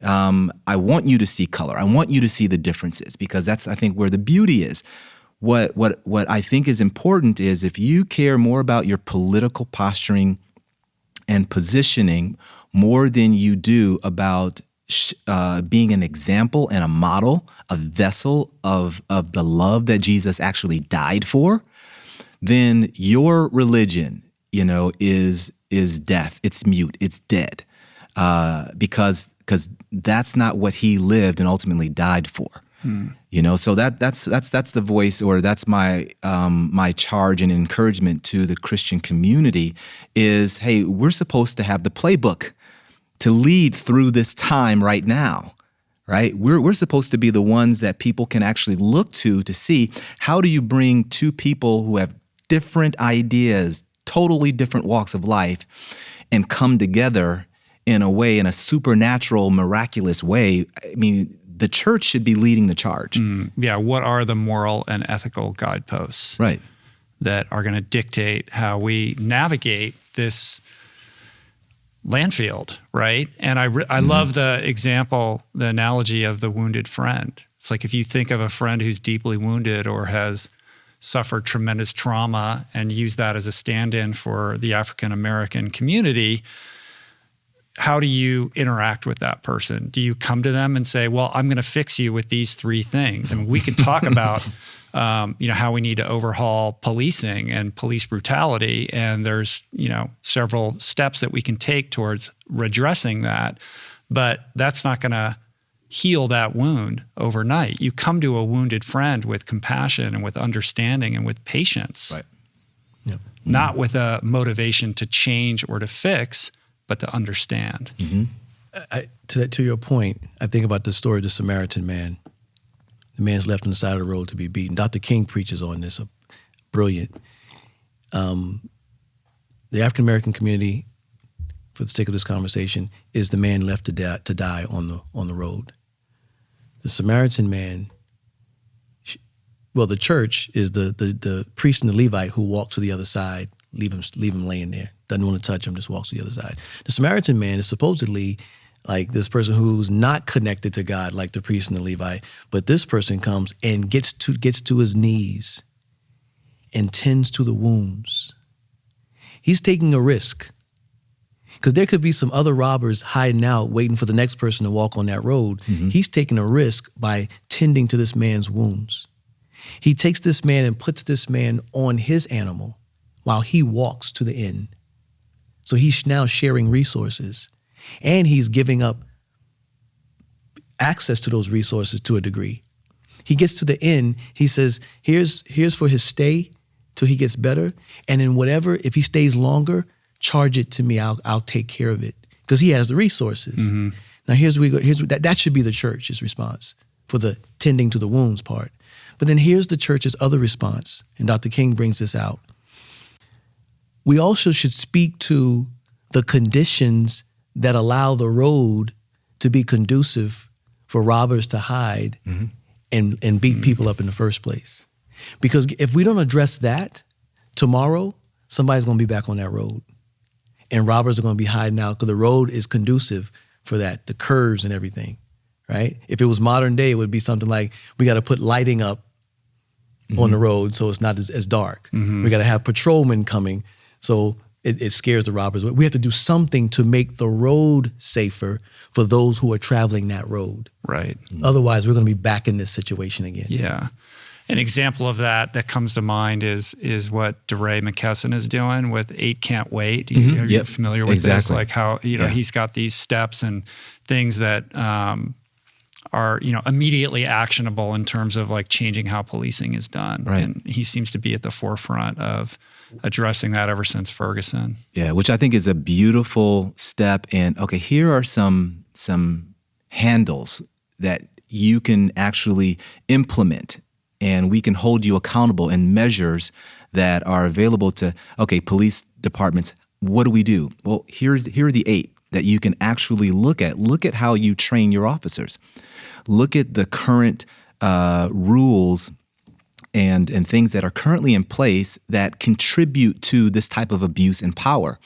I want you to see color. I want you to see the differences, because that's, I think, where the beauty is. What I think is important is, if you care more about your political posturing and positioning more than you do about being an example and a model, a vessel of the love that Jesus actually died for, then your religion, is deaf. It's mute. It's dead, because that's not what he lived and ultimately died for. So that's the voice, or that's my charge and encouragement to the Christian community is, hey, we're supposed to have the playbook to lead through this time right now, right? We're supposed to be the ones that people can actually look to see, how do you bring two people who have different ideas, totally different walks of life, and come together in a supernatural, miraculous way. The church should be leading the charge. Yeah. What are the moral and ethical guideposts, right, that are going to dictate how we navigate this landfield, right? And I love the example, the analogy of the wounded friend. It's like, if you think of a friend who's deeply wounded or has suffered tremendous trauma and use that as a stand-in for the African American community, how do you interact with that person? Do you come to them and say, well, I'm going to fix you with these 3 things? I mean, we could talk about how we need to overhaul policing and police brutality. And there's, several steps that we can take towards redressing that. But that's not going to heal that wound overnight. You come to a wounded friend with compassion and with understanding and with patience, Right. Yep. not with a motivation to change or to fix, but to understand. To your point, I think about the story of the Samaritan man. The man's left on the side of the road to be beaten. Dr. King preaches on this, brilliant. The African American community, for the sake of this conversation, is the man left to die on the road. The Samaritan man, the church is the priest and the Levite who walk to the other side, leave him laying there. Doesn't want to touch him, just walks to the other side. The Samaritan man is supposedly like this person who's not connected to God, like the priest and the Levite, but this person comes and gets to his knees and tends to the wounds. He's taking a risk because there could be some other robbers hiding out, waiting for the next person to walk on that road. He's taking a risk by tending to this man's wounds. He takes this man and puts this man on his animal while he walks to the inn. So he's now sharing resources, and he's giving up access to those resources to a degree. He gets to the inn, he says, here's for his stay till he gets better, and then whatever, if he stays longer, charge it to me, I'll take care of it, because he has the resources. Now here's where we go. That should be the church's response for the tending to the wounds part. But then here's the church's other response, and Dr. King brings this out. We also should speak to the conditions that allow the road to be conducive for robbers to hide and beat people up in the first place. Because if we don't address that, tomorrow somebody's going to be back on that road. And robbers are going to be hiding out because the road is conducive for that, the curves and everything, right? If it was modern day, it would be something like we got to put lighting up on the road so it's not as dark. We got to have patrolmen coming so it scares the robbers. We have to do something to make the road safer for those who are traveling that road. Right. Otherwise, we're going to be back in this situation again. Yeah. An example of that comes to mind is what DeRay McKesson is doing with 8 Can't Wait. Are you familiar with this? Like how, he's got these steps and things that are, immediately actionable in terms of like changing how policing is done. Right. And he seems to be at the forefront of addressing that ever since Ferguson. Yeah, which I think is a beautiful step in, okay, here are some handles that you can actually implement, and we can hold you accountable in measures that are available to, okay, police departments, what do we do? Well, here are the 8 that you can actually look at. Look at how you train your officers. Look at the current rules and things that are currently in place that contribute to this type of abuse and power.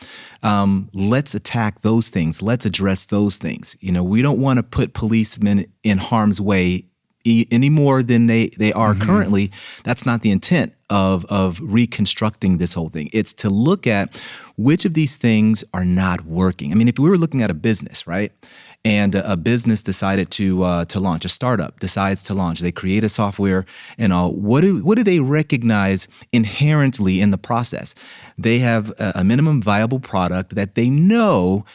Let's attack those things. Let's address those things. We don't want to put policemen in harm's way any more than they are currently. That's not the intent of reconstructing this whole thing. It's to look at which of these things are not working. I mean, if we were looking at a business, right? And a business decided to launch, a startup decides to launch. They create a software and all. What do they recognize inherently in the process? They have a minimum viable product that they know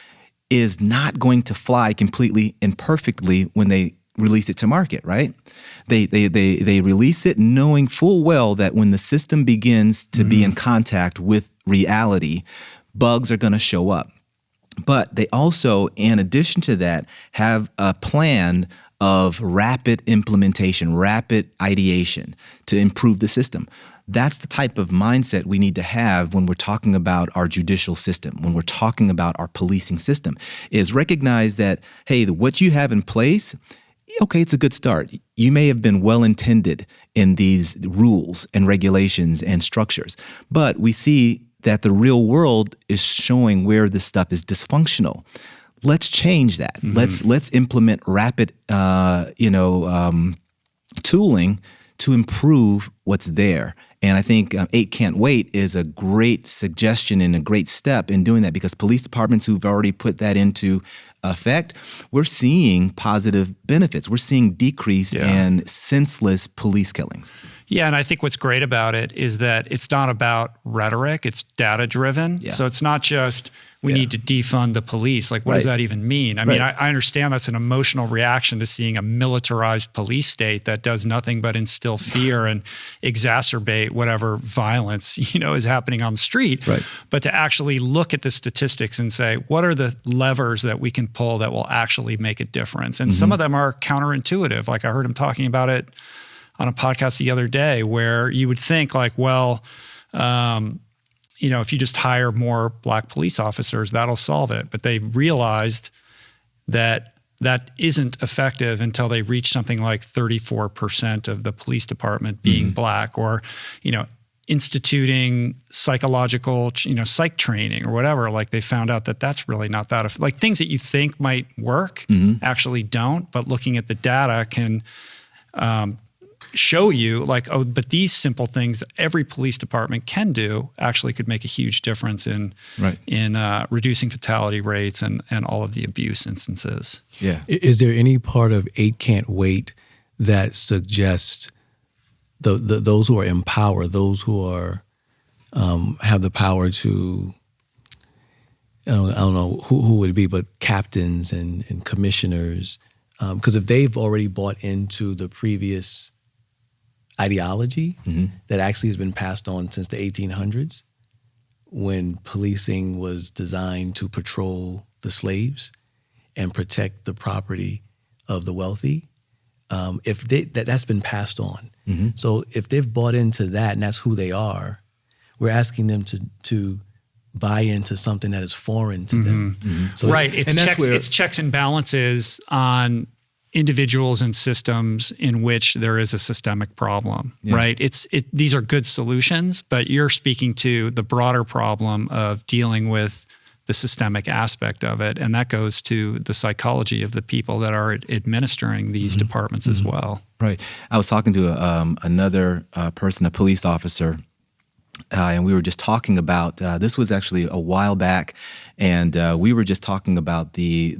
is not going to fly completely and perfectly when they release it to market, right? They release it knowing full well that when the system begins to be in contact with reality, bugs are going to show up. But they also, in addition to that, have a plan of rapid implementation, rapid ideation to improve the system. That's the type of mindset we need to have when we're talking about our judicial system, when we're talking about our policing system, is recognize that, hey, what you have in place, okay, it's a good start. You may have been well-intended in these rules and regulations and structures, but we see that the real world is showing where this stuff is dysfunctional. Let's change that. Let's implement rapid, tooling to improve what's there And I think 8 Can't Wait is a great suggestion and a great step in doing that, because police departments who've already put that into effect, we're seeing positive benefits. We're seeing decrease in senseless police killings. Yeah, and I think what's great about it is that it's not about rhetoric, it's data-driven. Yeah. So it's not just, we need to defund the police. Like, what does that even mean? I mean, I understand that's an emotional reaction to seeing a militarized police state that does nothing but instill fear and exacerbate whatever violence, is happening on the street. Right. But to actually look at the statistics and say, what are the levers that we can pull that will actually make a difference? And some of them are counterintuitive. Like, I heard him talking about it on a podcast the other day, where you would think like, well, if you just hire more Black police officers, that'll solve it. But they realized that that isn't effective until they reach something like 34% of the police department being Black, or, instituting psychological, psych training or whatever. Like, they found out that that's really not that, like, things that you think might work actually don't, but looking at the data can show you like, oh, but these simple things that every police department can do actually could make a huge difference in reducing fatality rates and all of the abuse instances. Yeah. Is there any part of 8 Can't Wait that suggests those who are in power, those who are have the power to, I don't know who would it be, but captains and commissioners, because if they've already bought into the previous ideology that actually has been passed on since the 1800s, when policing was designed to patrol the slaves and protect the property of the wealthy, if that's been passed on. So if they've bought into that and that's who they are, we're asking them to buy into something that is foreign to them. So it's checks and balances on individuals and systems in which there is a systemic problem, right? These are good solutions, but you're speaking to the broader problem of dealing with the systemic aspect of it, and that goes to the psychology of the people that are administering these departments as well. Right. I was talking to another person, a police officer, and we were just talking about, this was actually a while back, and we were just talking about the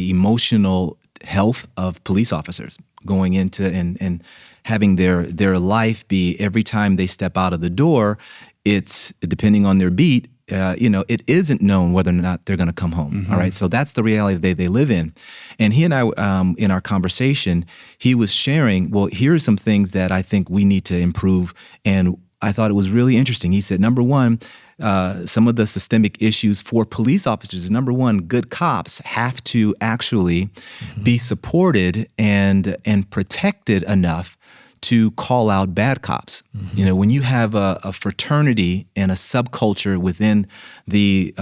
emotional health of police officers going into and having their life be, every time they step out of the door, it's, depending on their beat, it isn't known whether or not they're going to come home. All right. So that's the reality they live in. And he and I, in our conversation, he was sharing, well, here are some things that I think we need to improve. And I thought it was really interesting. He said, number one, some of the systemic issues for police officers is, number one, good cops have to actually be supported and protected enough to call out bad cops. When you have a fraternity and a subculture within the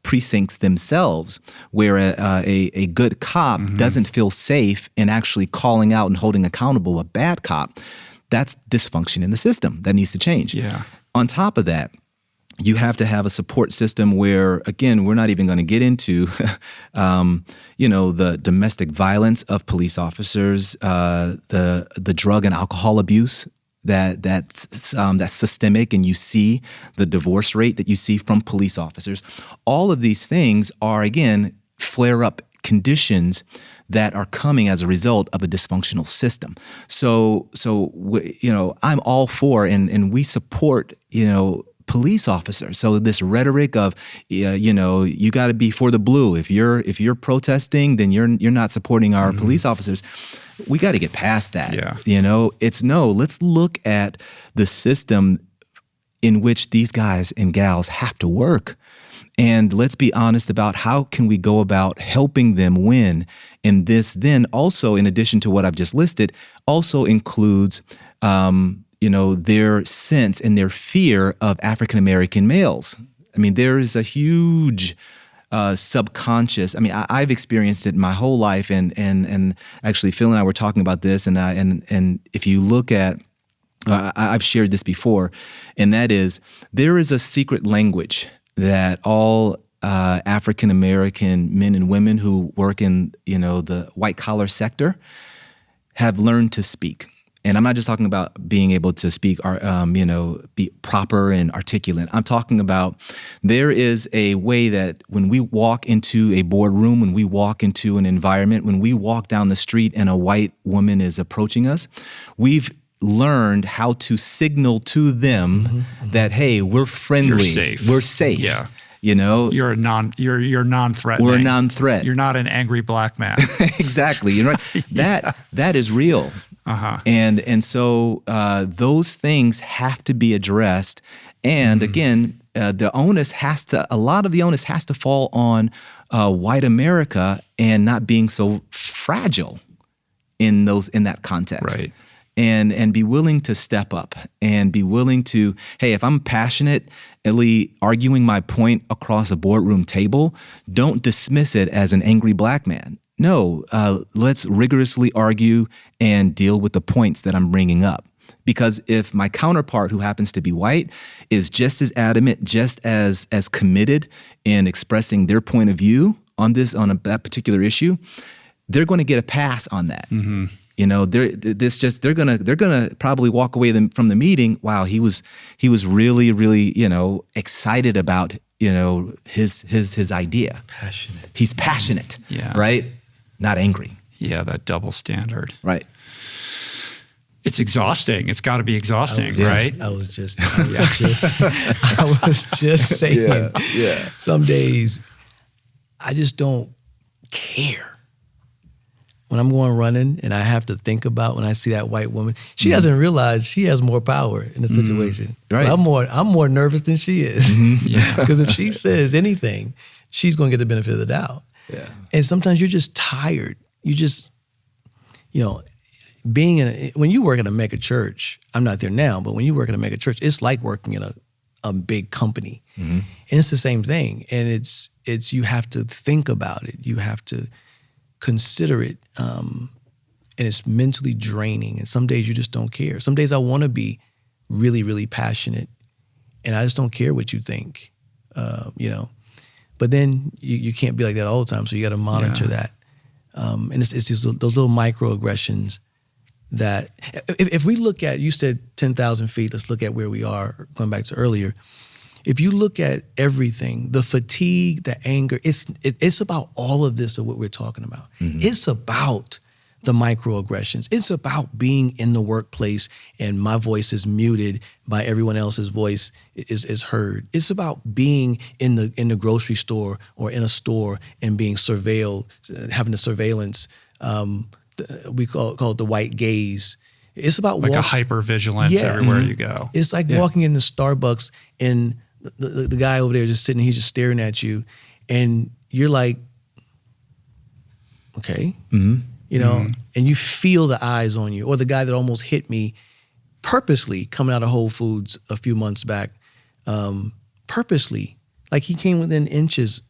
precincts themselves, where a good cop doesn't feel safe in actually calling out and holding accountable a bad cop, that's dysfunction in the system that needs to change. Yeah. On top of that, you have to have a support system where, again, we're not even going to get into, the domestic violence of police officers, the drug and alcohol abuse that's systemic, and you see the divorce rate that you see from police officers. All of these things are, again, flare-up conditions that are coming as a result of a dysfunctional system. So I'm all for, and we support, police officers. So this rhetoric of, you got to be for the blue. If you're protesting, then you're not supporting our police officers. We got to get past that. Yeah. Let's look at the system in which these guys and gals have to work. And let's be honest about how can we go about helping them win. And this then also, in addition to what I've just listed, also includes their sense and their fear of African-American males. I mean, there is a huge subconscious. I mean, I've experienced it my whole life, and actually, Phil and I were talking about this, and if you look at, I've shared this before, and that is, there is a secret language that all African-American men and women who work in, the white-collar sector have learned to speak. And I'm not just talking about being able to speak, be proper and articulate. I'm talking about there is a way that when we walk into a boardroom, when we walk into an environment, when we walk down the street and a white woman is approaching us, we've learned how to signal to them that, hey, we're friendly. You're safe. We're safe. Yeah. You know, you're non-threatening. We're a non-threat. You're not an angry black man. Exactly. You're right. That is real. And so those things have to be addressed. And again, a lot of the onus has to fall on white America and not being so fragile in that context. Right. And be willing to step up and be willing to, hey, if I'm passionately arguing my point across a boardroom table, don't dismiss it as an angry black man. No, let's rigorously argue and deal with the points that I'm bringing up. Because if my counterpart, who happens to be white, is just as adamant, just as committed in expressing their point of view on that particular issue, they're going to get a pass on that. You know, they're gonna probably walk away from the meeting. Wow, he was really, really, excited about, his idea. Passionate. He's passionate. Yeah. Right. Not angry. Yeah, that double standard. Right. It's exhausting. It's got to be exhausting, right? I was just saying. Yeah. Some days, I just don't care. When I'm going running and I have to think about when I see that white woman, she doesn't realize she has more power in the situation. Right. But I'm more nervous than she is. Yeah. Because if she says anything, she's going to get the benefit of the doubt. Yeah. And sometimes you're just tired. You just, when you work in a mega church, I'm not there now, but when you work in a mega church, it's like working in a big company. And it's the same thing. And it's you have to think about it. You have to consider it, and it's mentally draining. And some days you just don't care. Some days I want to be really, really passionate, and I just don't care what you think, But then you can't be like that all the time, so you got to monitor that. And it's those little microaggressions that, if we look at, you said 10,000 feet, let's look at where we are, going back to earlier. If you look at everything, the fatigue, the anger, it's about all of this of what we're talking about. It's about the microaggressions. It's about being in the workplace and my voice is muted by everyone else's voice is heard. It's about being in the grocery store or in a store and being surveilled, having the surveillance. We call it the white gaze. It's about like a hypervigilance everywhere you go. It's like walking into Starbucks and the guy over there just sitting, he's just staring at you, and you're like, okay, and you feel the eyes on you. Or the guy that almost hit me purposely coming out of Whole Foods a few months back, purposely, like he came within inches,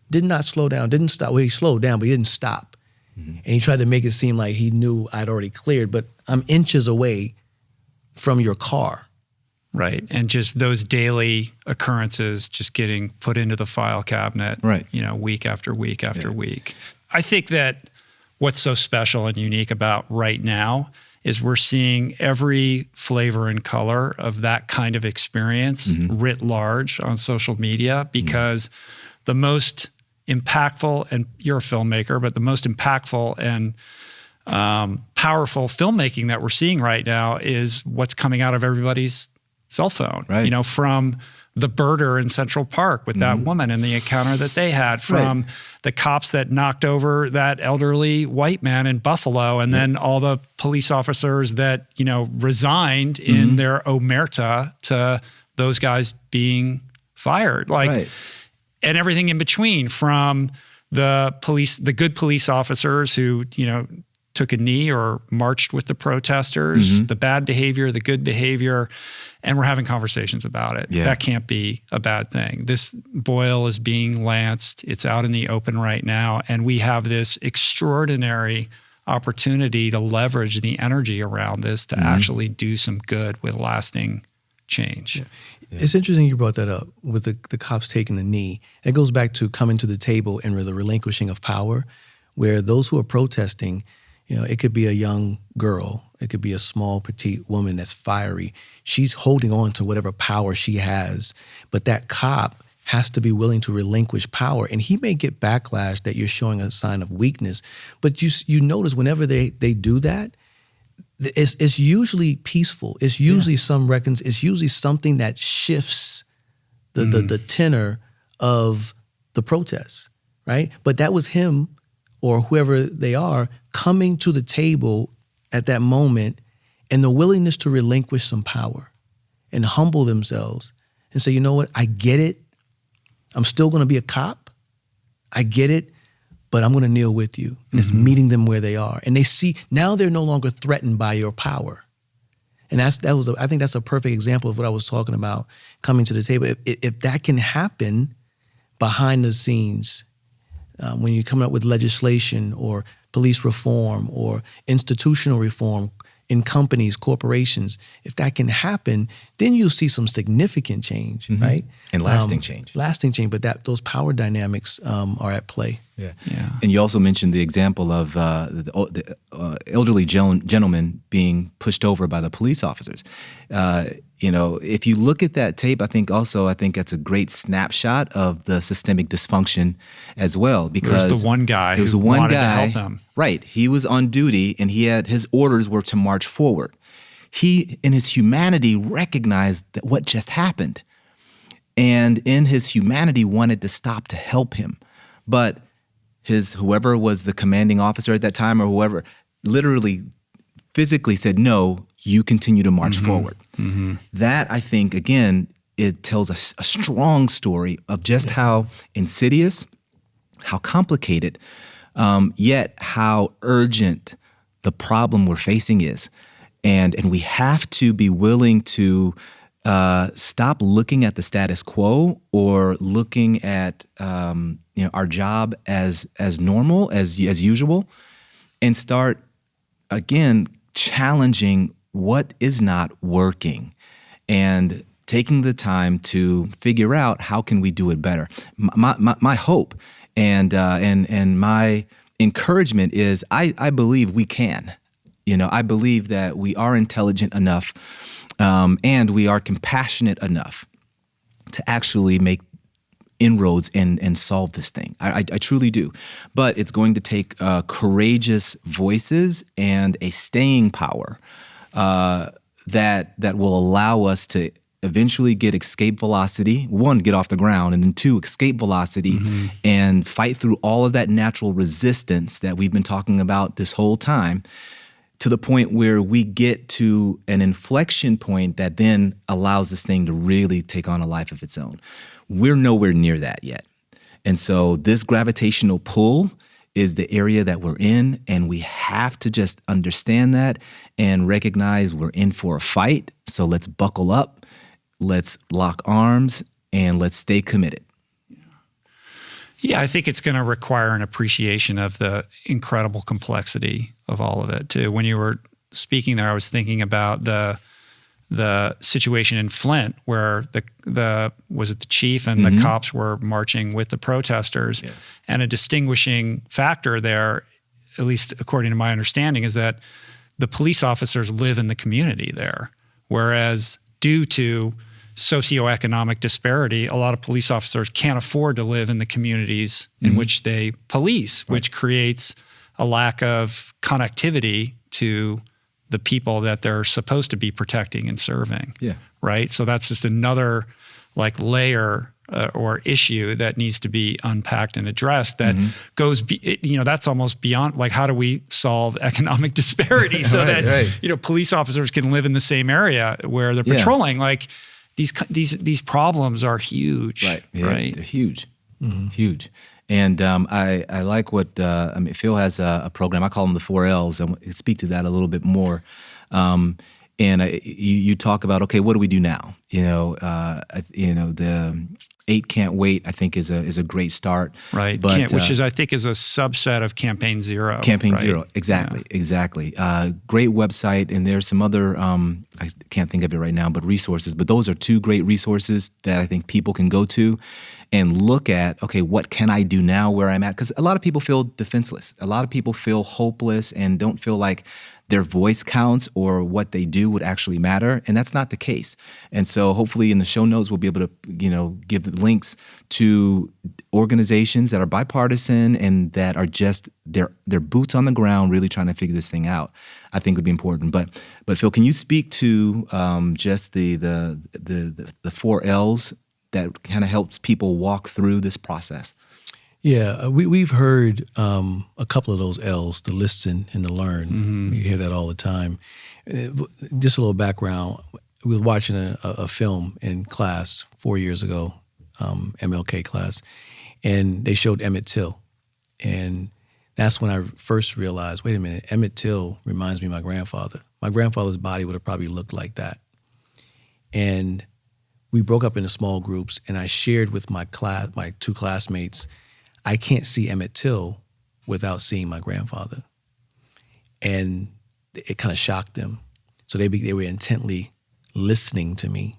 did not slow down, didn't stop. Well, he slowed down, but he didn't stop. And he tried to make it seem like he knew I'd already cleared, but I'm inches away from your car. Right. And just those daily occurrences just getting put into the file cabinet, right, week after week after week. I think that what's so special and unique about right now is we're seeing every flavor and color of that kind of experience writ large on social media, because the most impactful, and you're a filmmaker, but the most impactful and powerful filmmaking that we're seeing right now is what's coming out of everybody's cell phone. Right. From the birder in Central Park with that woman and the encounter that they had, from the cops that knocked over that elderly white man in Buffalo, and then all the police officers that, resigned in their omerta to those guys being fired. And everything in between, from the good police officers who, took a knee or marched with the protesters, the bad behavior, the good behavior, and we're having conversations about it. Yeah. That can't be a bad thing. This boil is being lanced. It's out in the open right now, and we have this extraordinary opportunity to leverage the energy around this to actually do some good with lasting change. Yeah. It's interesting you brought that up with the cops taking the knee. It goes back to coming to the table and the relinquishing of power, where those who are protesting, it could be a young girl, It could be a small, petite woman that's fiery. She's holding on to whatever power she has. But that cop has to be willing to relinquish power. And he may get backlash that you're showing a sign of weakness. But you notice whenever they do that, it's usually peaceful. It's usually it's usually something that shifts the tenor of the protest, right? But that was him or whoever they are coming to the table at that moment and the willingness to relinquish some power and humble themselves and say, you know what, I get it. I'm still going to be a cop. I get it, but I'm going to kneel with you. And it's meeting them where they are. And they see, now they're no longer threatened by your power. And I think that's a perfect example of what I was talking about, coming to the table. If that can happen behind the scenes, when you're coming up with legislation or police reform or institutional reform in companies, corporations, if that can happen, then you'll see some significant change, right? And lasting change. Lasting change, but those power dynamics are at play. Yeah. And you also mentioned the example of the elderly gentleman being pushed over by the police officers. If you look at that tape, I think that's a great snapshot of the systemic dysfunction as well. Because there's the one guy who wanted to help them. Right. He was on duty and his orders were to march forward. He, in his humanity, recognized that what just happened. And in his humanity, wanted to stop to help him. But whoever was the commanding officer at that time or whoever literally physically said, no, you continue to march forward. That, I think, again, it tells a strong story of just how insidious, how complicated, yet how urgent the problem we're facing is. And we have to be willing to stop looking at the status quo or looking at our job as normal, as usual, and start, again, challenging what is not working and taking the time to figure out how can we do it better. My hope and my encouragement is I believe we can. I believe that we are intelligent enough and we are compassionate enough to actually make inroads and solve this thing. I truly do. But it's going to take courageous voices and a staying power that will allow us to eventually get escape velocity, one, get off the ground, and then two, escape velocity and fight through all of that natural resistance that we've been talking about this whole time, to the point where we get to an inflection point that then allows this thing to really take on a life of its own. We're nowhere near that yet. And so this gravitational pull is the area that we're in, and we have to just understand that and recognize we're in for a fight. So let's buckle up, let's lock arms, and let's stay committed. Yeah, I think it's going to require an appreciation of the incredible complexity of all of it too. When you were speaking there, I was thinking about the situation in Flint where the chief and the cops were marching with the protesters, and a distinguishing factor there, at least according to my understanding, is that the police officers live in the community there, whereas due to socioeconomic disparity, a lot of police officers can't afford to live in the communities in which they police, which creates a lack of connectivity to the people that they're supposed to be protecting and serving. Yeah. Right? So that's just another layer or issue that needs to be unpacked and addressed that goes, that's almost beyond, how do we solve economic disparity so that police officers can live in the same area where they're patrolling? These problems are huge, right? They're huge, huge. And I like what Phil has a program. I call them the 4 L's. I want to speak to that a little bit more. And you talk about, okay, what do we do now? The 8 Can't Wait, I think, is a great start. Right, but, which I think is a subset of Campaign Zero. Campaign Zero, exactly. Great website, and there's some other, I can't think of it right now, but resources. But those are 2 great resources that I think people can go to and look at, okay, what can I do now where I'm at? Because a lot of people feel defenseless. A lot of people feel hopeless and don't feel like their voice counts or what they do would actually matter, and that's not the case. And so hopefully in the show notes we'll be able to give links to organizations that are bipartisan and that are just their boots on the ground really trying to figure this thing out. I think would be important. But Phil, can you speak to just the 4 L's that kind of helps people walk through this process? Yeah, we've heard a couple of those L's, the listen and the learn. Mm-hmm. We hear that all the time. Just a little background. We were watching a film in class 4 years ago, MLK class, and they showed Emmett Till. And that's when I first realized, wait a minute, Emmett Till reminds me of my grandfather. My grandfather's body would have probably looked like that. And we broke up into small groups, and I shared with my 2 classmates, I can't see Emmett Till without seeing my grandfather. And it kind of shocked them. So they were intently listening to me.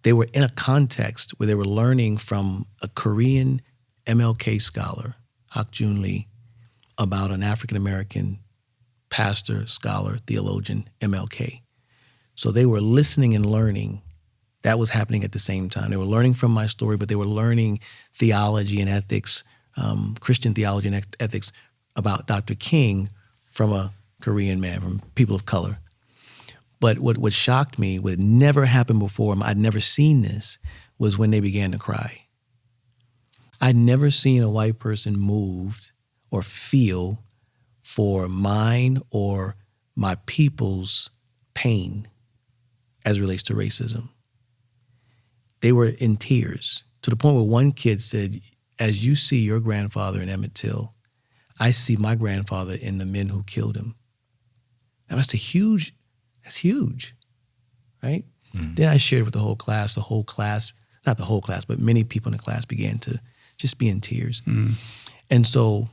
They were in a context where they were learning from a Korean MLK scholar, Hak Jun Lee, about an African-American pastor, scholar, theologian, MLK. So they were listening and learning. That was happening at the same time. They were learning from my story, but they were learning theology and ethics, Christian theology and ethics about Dr. King from a Korean man, from people of color. But what shocked me, what had never happened before, I'd never seen this, was when they began to cry. I'd never seen a white person moved or feel for mine or my people's pain as it relates to racism. They were in tears, to the point where one kid said, as you see your grandfather in Emmett Till, I see my grandfather in the men who killed him. Now that's huge, right? Mm. Then I shared with the whole class, not the whole class, but many people in the class began to just be in tears. Mm. And so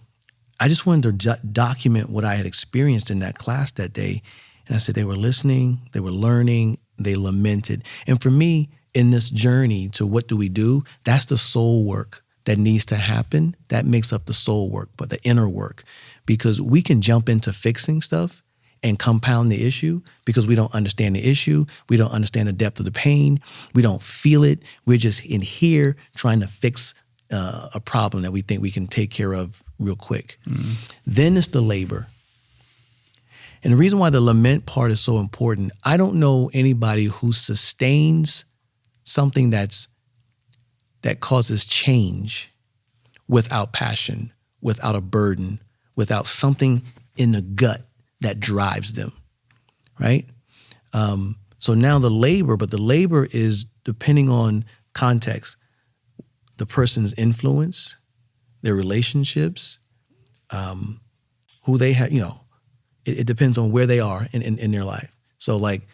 I just wanted to document what I had experienced in that class that day. And I said, they were listening, they were learning, they lamented. And for me, in this journey to what do we do, that's the soul work that needs to happen. That makes up the soul work, but the inner work. Because we can jump into fixing stuff and compound the issue because we don't understand the issue. We don't understand the depth of the pain. We don't feel it. We're just in here trying to fix a problem that we think we can take care of real quick. Mm. Then it's the labor. And the reason why the lament part is so important, I don't know anybody who sustains something that causes change without passion, without a burden, without something in the gut that drives them, right? So now the labor is depending on context, the person's influence, their relationships, who they have, it depends on where they are in their life. So like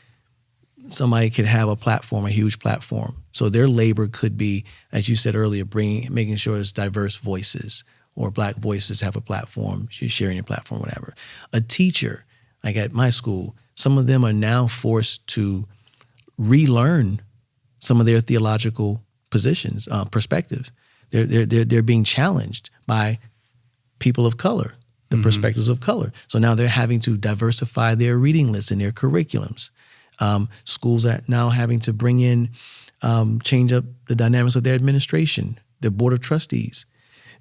somebody could have a platform, a huge platform. So their labor could be, as you said earlier, making sure it's diverse voices or Black voices have a platform, sharing your platform, whatever. A teacher, like at my school, some of them are now forced to relearn some of their theological positions, perspectives. They're being challenged by people of color, the perspectives of color. So now they're having to diversify their reading lists and their curriculums. Schools are now having to bring in, change up the dynamics of their administration, their board of trustees.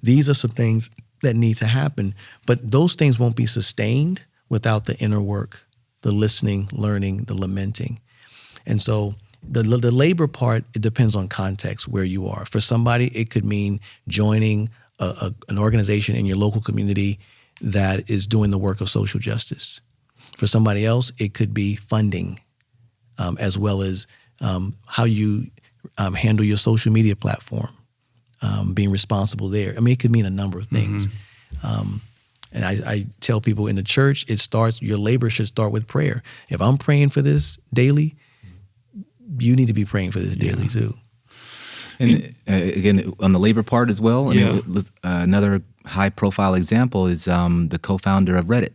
These are some things that need to happen, but those things won't be sustained without the inner work, the listening, learning, the lamenting. And so the labor part, it depends on context where you are. For somebody, it could mean joining an organization in your local community that is doing the work of social justice. For somebody else, it could be funding, as well as how you handle your social media platform, being responsible there. I mean, it could mean a number of things. Mm-hmm. And I tell people in the church, your labor should start with prayer. If I'm praying for this daily, you need to be praying for this daily too. And again, on the labor part as well, I mean, another high-profile example is the co-founder of Reddit.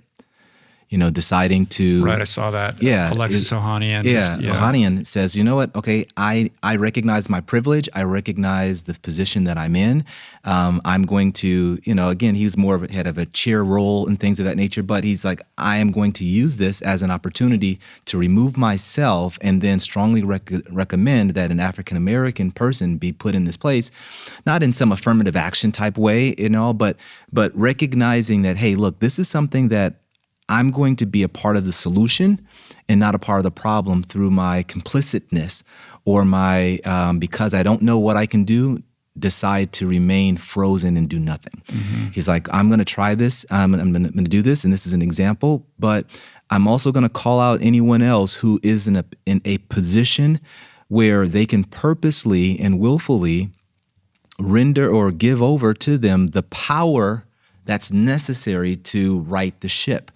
deciding to. Right, I saw that. Yeah. Alexis Ohanian. Ohanian says, you know what? Okay, I recognize my privilege. I recognize the position that I'm in. I'm going to, again, he was more of a head of a chair role and things of that nature, but he's like, I am going to use this as an opportunity to remove myself and then strongly recommend that an African-American person be put in this place, not in some affirmative action type way, but recognizing that, hey, look, this is something that I'm going to be a part of the solution and not a part of the problem through my complicitness or my, because I don't know what I can do, decide to remain frozen and do nothing. Mm-hmm. He's like, I'm going to try this. I'm going to do this. And this is an example, but I'm also going to call out anyone else who is in a position where they can purposely and willfully render or give over to them the power that's necessary to right the ship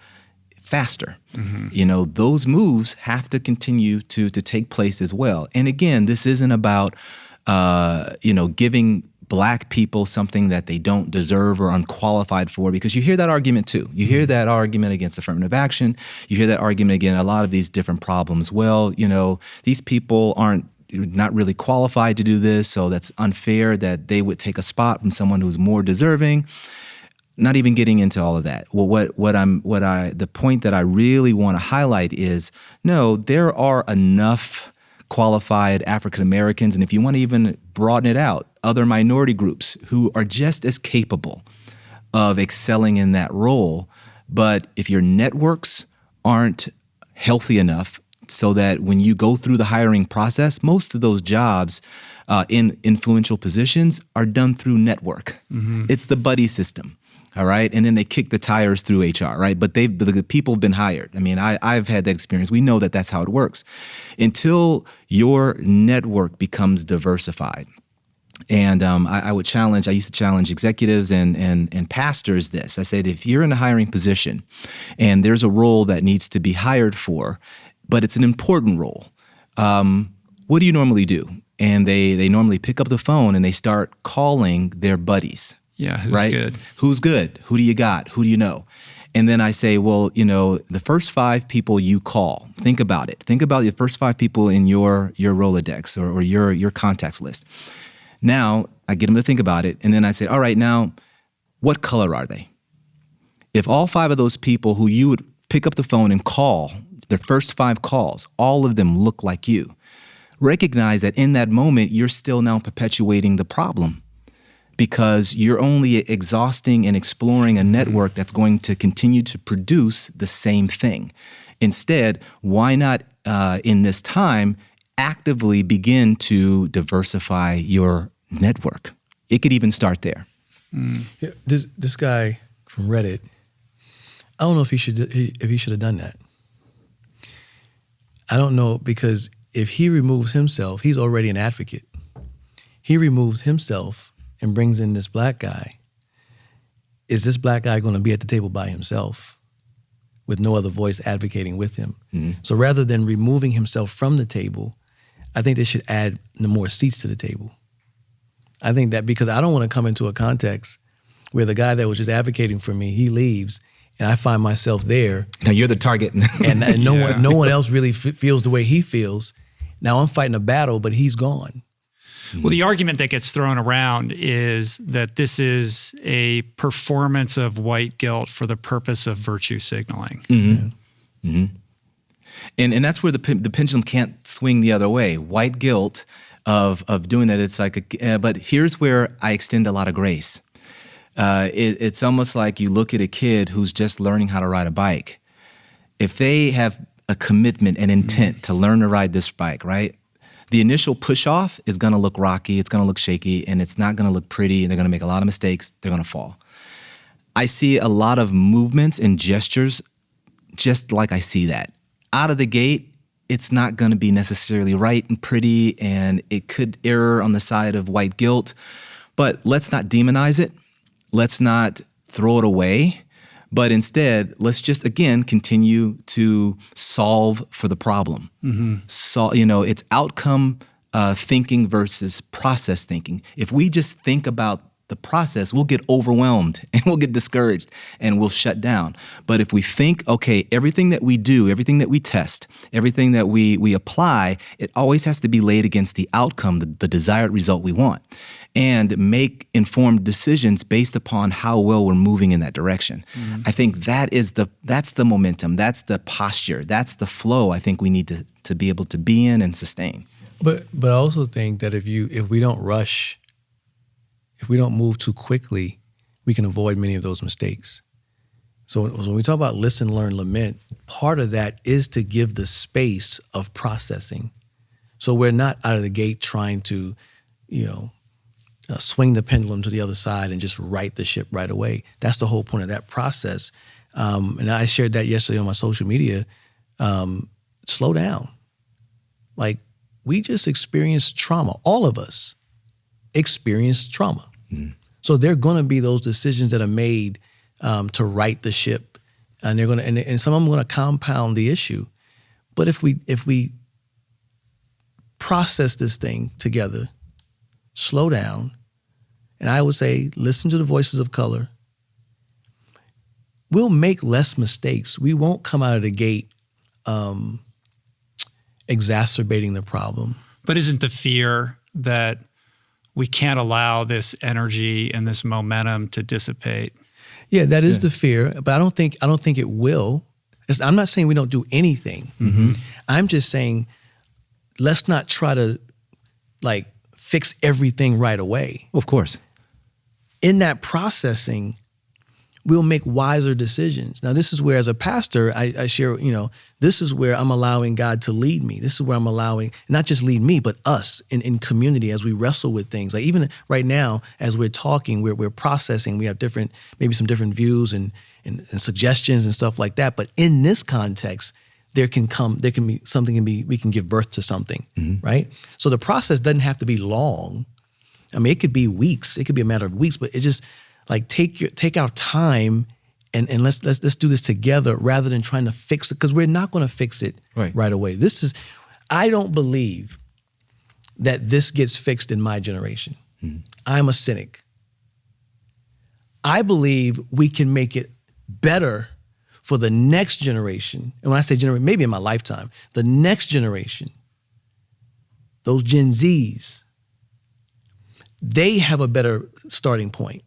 faster. Mm-hmm. Those moves have to continue to take place as well. And again, this isn't about, giving Black people something that they don't deserve or unqualified for, because you hear that argument too. You hear that argument against affirmative action. You hear that argument against a lot of these different problems. Well, these people not really qualified to do this, so that's unfair that they would take a spot from someone who's more deserving. Not even getting into all of that. Well, the point that I really want to highlight is, no, there are enough qualified African Americans, and if you want to even broaden it out, other minority groups who are just as capable of excelling in that role. But if your networks aren't healthy enough so that when you go through the hiring process, most of those jobs in influential positions are done through network. Mm-hmm. It's the buddy system. All right. And then they kick the tires through HR, right? But the people have been hired. I mean, I've had that experience. We know that that's how it works. Until your network becomes diversified. And I used to challenge executives and pastors this. I said, if you're in a hiring position and there's a role that needs to be hired for, but it's an important role, what do you normally do? And they normally pick up the phone and they start calling their buddies. Yeah, who's right? good? Who's good? Who do you got? Who do you know? And then I say, well, the first 5 people you call, think about it. Think about the first 5 people in your Rolodex or your contacts list. Now, I get them to think about it, and then I say, all right, now, what color are they? If all 5 of those people who you would pick up the phone and call, their first 5 calls, all of them look like you, recognize that in that moment, you're still now perpetuating the problem, because you're only exhausting and exploring a network that's going to continue to produce the same thing. Instead, why not, in this time, actively begin to diversify your network? It could even start there. Mm. Yeah, this guy from Reddit, I don't know if he should have done that. I don't know, because if he removes himself, he's already an advocate. He removes himself and brings in this Black guy. Is this Black guy going to be at the table by himself with no other voice advocating with him? Mm-hmm. So rather than removing himself from the table, I think they should add more seats to the table. I think that, because I don't want to come into a context where the guy that was just advocating for me, he leaves, and I find myself there. Now you're the target. and no one else really feels the way he feels. Now I'm fighting a battle, but he's gone. Well, the argument that gets thrown around is that this is a performance of white guilt for the purpose of virtue signaling. Mm-hmm. Yeah. Mm-hmm. And that's where the pendulum can't swing the other way. White guilt of doing that, it's like, but here's where I extend a lot of grace. It's almost like you look at a kid who's just learning how to ride a bike. If they have a commitment and intent to learn to ride this bike, right? The initial push-off is going to look rocky, it's going to look shaky, and it's not going to look pretty, and they're going to make a lot of mistakes, they're going to fall. I see a lot of movements and gestures just like I see that. Out of the gate, it's not going to be necessarily right and pretty, and it could err on the side of white guilt, but let's not demonize it. Let's not throw it away. But instead, let's just, again, continue to solve for the problem. Mm-hmm. So, it's outcome thinking versus process thinking. If we just think about the process, we'll get overwhelmed and we'll get discouraged and we'll shut down. But if we think, okay, everything that we do, everything that we test, everything that we apply, it always has to be laid against the outcome, the desired result we want, and make informed decisions based upon how well we're moving in that direction. I think that's the momentum, that's the posture, that's the flow I think we need to be able to be in and sustain. But I also think that if we don't rush, if we don't move too quickly, we can avoid many of those mistakes. So when we talk about listen, learn, lament, part of that is to give the space of processing. So we're not out of the gate trying to, swing the pendulum to the other side and just right the ship right away. That's the whole point of that process. And I shared that yesterday on my social media. Slow down. Like, we just experienced trauma. All of us experienced trauma. So there are going to be those decisions that are made to right the ship, and they're going to, and some of them are going to compound the issue. But if we process this thing together, slow down, and I would say listen to the voices of color, we'll make less mistakes. We won't come out of the gate exacerbating the problem. But isn't the fear that we can't allow this energy and this momentum to dissipate? Yeah, that is the fear, but I don't think it will. I'm not saying we don't do anything. I'm just saying let's not try to fix everything right away. Of course. In that processing, we'll make wiser decisions. Now, this is where, as a pastor, I share, this is where I'm allowing God to lead me. This is where I'm allowing, not just lead me, but us in community as we wrestle with things. Like, even right now, as we're talking, we're processing, we have maybe some different views and suggestions and stuff like that. But in this context, we can give birth to something, right? So the process doesn't have to be long. I mean, it could be weeks. It could be a matter of weeks, but it just, take our time and let's do this together rather than trying to fix it, because we're not going to fix it right away. I don't believe that this gets fixed in my generation. I'm a cynic. I believe we can make it better for the next generation. And when I say generation, maybe in my lifetime, the next generation, those Gen Zs, they have a better starting point.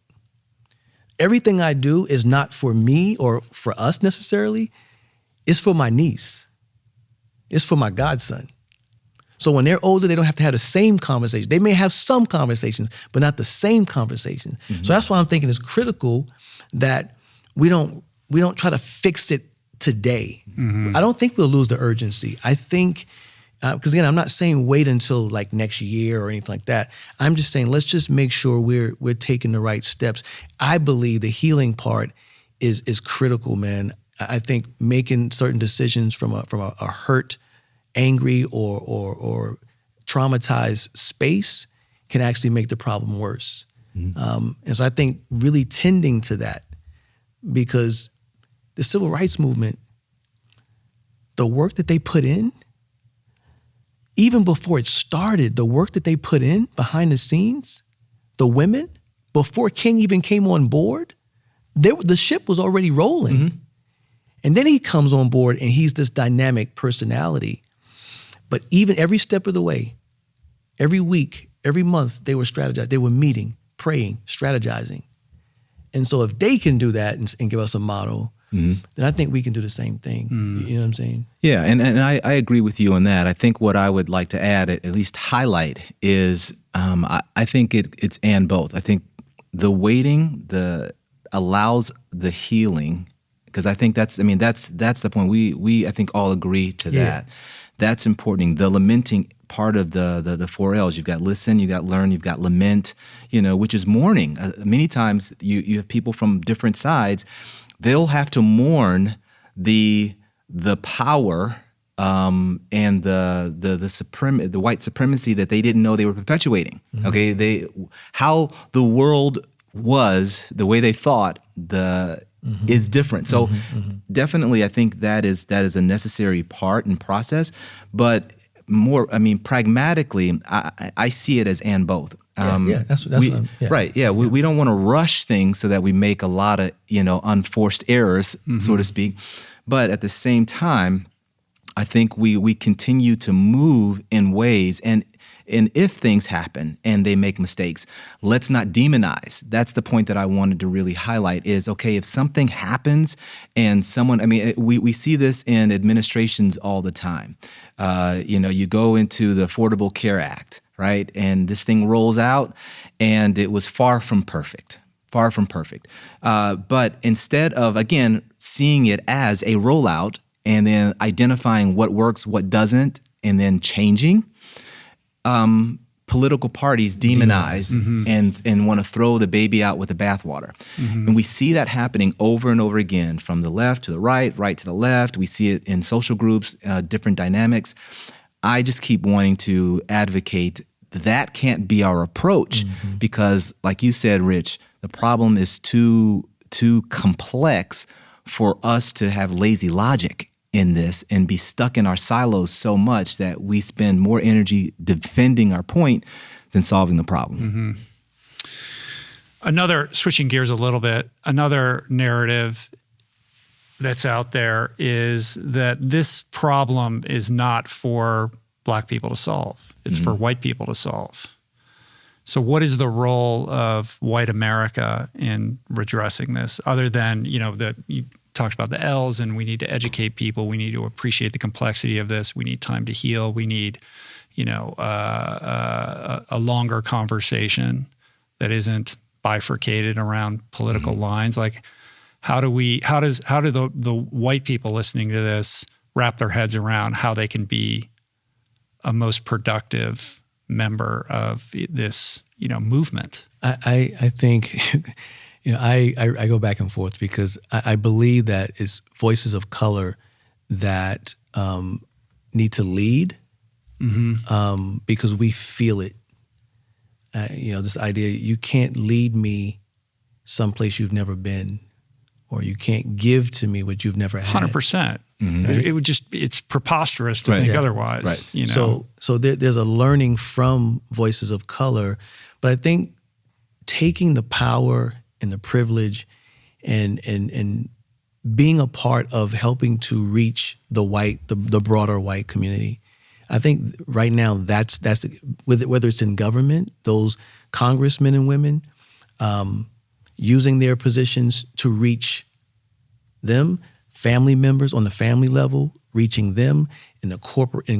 Everything I do is not for me or for us necessarily. It's for my niece. It's for my godson. So when they're older, they don't have to have the same conversation. They may have some conversations, but not the same conversations. So that's why I'm thinking it's critical that we don't try to fix it today. I don't think we'll lose the urgency. I think, because again, I'm not saying wait until next year or anything like that. I'm just saying let's just make sure we're taking the right steps. I believe the healing part is critical, man. I think making certain decisions from a hurt, angry, or traumatized space can actually make the problem worse. And so I think really tending to that, because the civil rights movement, the work that they put in, even before it started, the work that they put in behind the scenes, the women, before King even came on board, the ship was already rolling. And then he comes on board and he's this dynamic personality. But even every step of the way, every week, every month, they were strategizing. They were meeting, praying, strategizing. And so if they can do that and give us a model, then I think we can do the same thing. You know what I'm saying? Yeah, and I agree with you on that. I think what I would like to add, at least highlight, is I think it's and both. I think the waiting allows the healing, because I think that's the point. We I think all agree to that. That's important. The lamenting part of the 4 L's. You've got listen, you've got learn, you've got lament, which is mourning. Many times you have people from different sides. They'll have to mourn the power and the white supremacy that they didn't know they were perpetuating. Okay, how the world was, the way they thought, is different. So definitely, I think that is a necessary part and process. But more, pragmatically, I see it as and both. That's what I'm, Right. Yeah. We don't want to rush things so that we make a lot of, unforced errors, so to speak. But at the same time, I think we continue to move in ways, and if things happen and they make mistakes, let's not demonize. That's the point that I wanted to really highlight is, okay, if something happens and someone, we see this in administrations all the time. You go into the Affordable Care Act, right? And this thing rolls out and it was far from perfect. But instead of, again, seeing it as a rollout and then identifying what works, what doesn't, and then changing, political parties demonize and want to throw the baby out with the bathwater. And we see that happening over and over again, from the left to the right to the left. We see it in social groups, different dynamics. I just keep wanting to advocate that can't be our approach because, like you said, Rich, the problem is too complex for us to have lazy logic in this and be stuck in our silos so much that we spend more energy defending our point than solving the problem. Switching gears a little bit, another narrative that's out there is that this problem is not for Black people to solve. It's for white people to solve. So what is the role of white America in redressing this, other than, you talked about the L's and we need to educate people. We need to appreciate the complexity of this. We need time to heal. We need, a longer conversation that isn't bifurcated around political lines. Like, how do the white people listening to this wrap their heads around how they can be a most productive member of this, movement? I think, I go back and forth because I believe that it's voices of color that need to lead because we feel it. This idea, you can't lead me someplace you've never been, or you can't give to me what you've never had. 100%. It would it's preposterous to think otherwise. Right. So there's a learning from voices of color, but I think taking the power and the privilege and being a part of helping to reach the broader white community. I think right now that's whether it's in government, those congressmen and women using their positions to reach them, family members on the family level, reaching them, in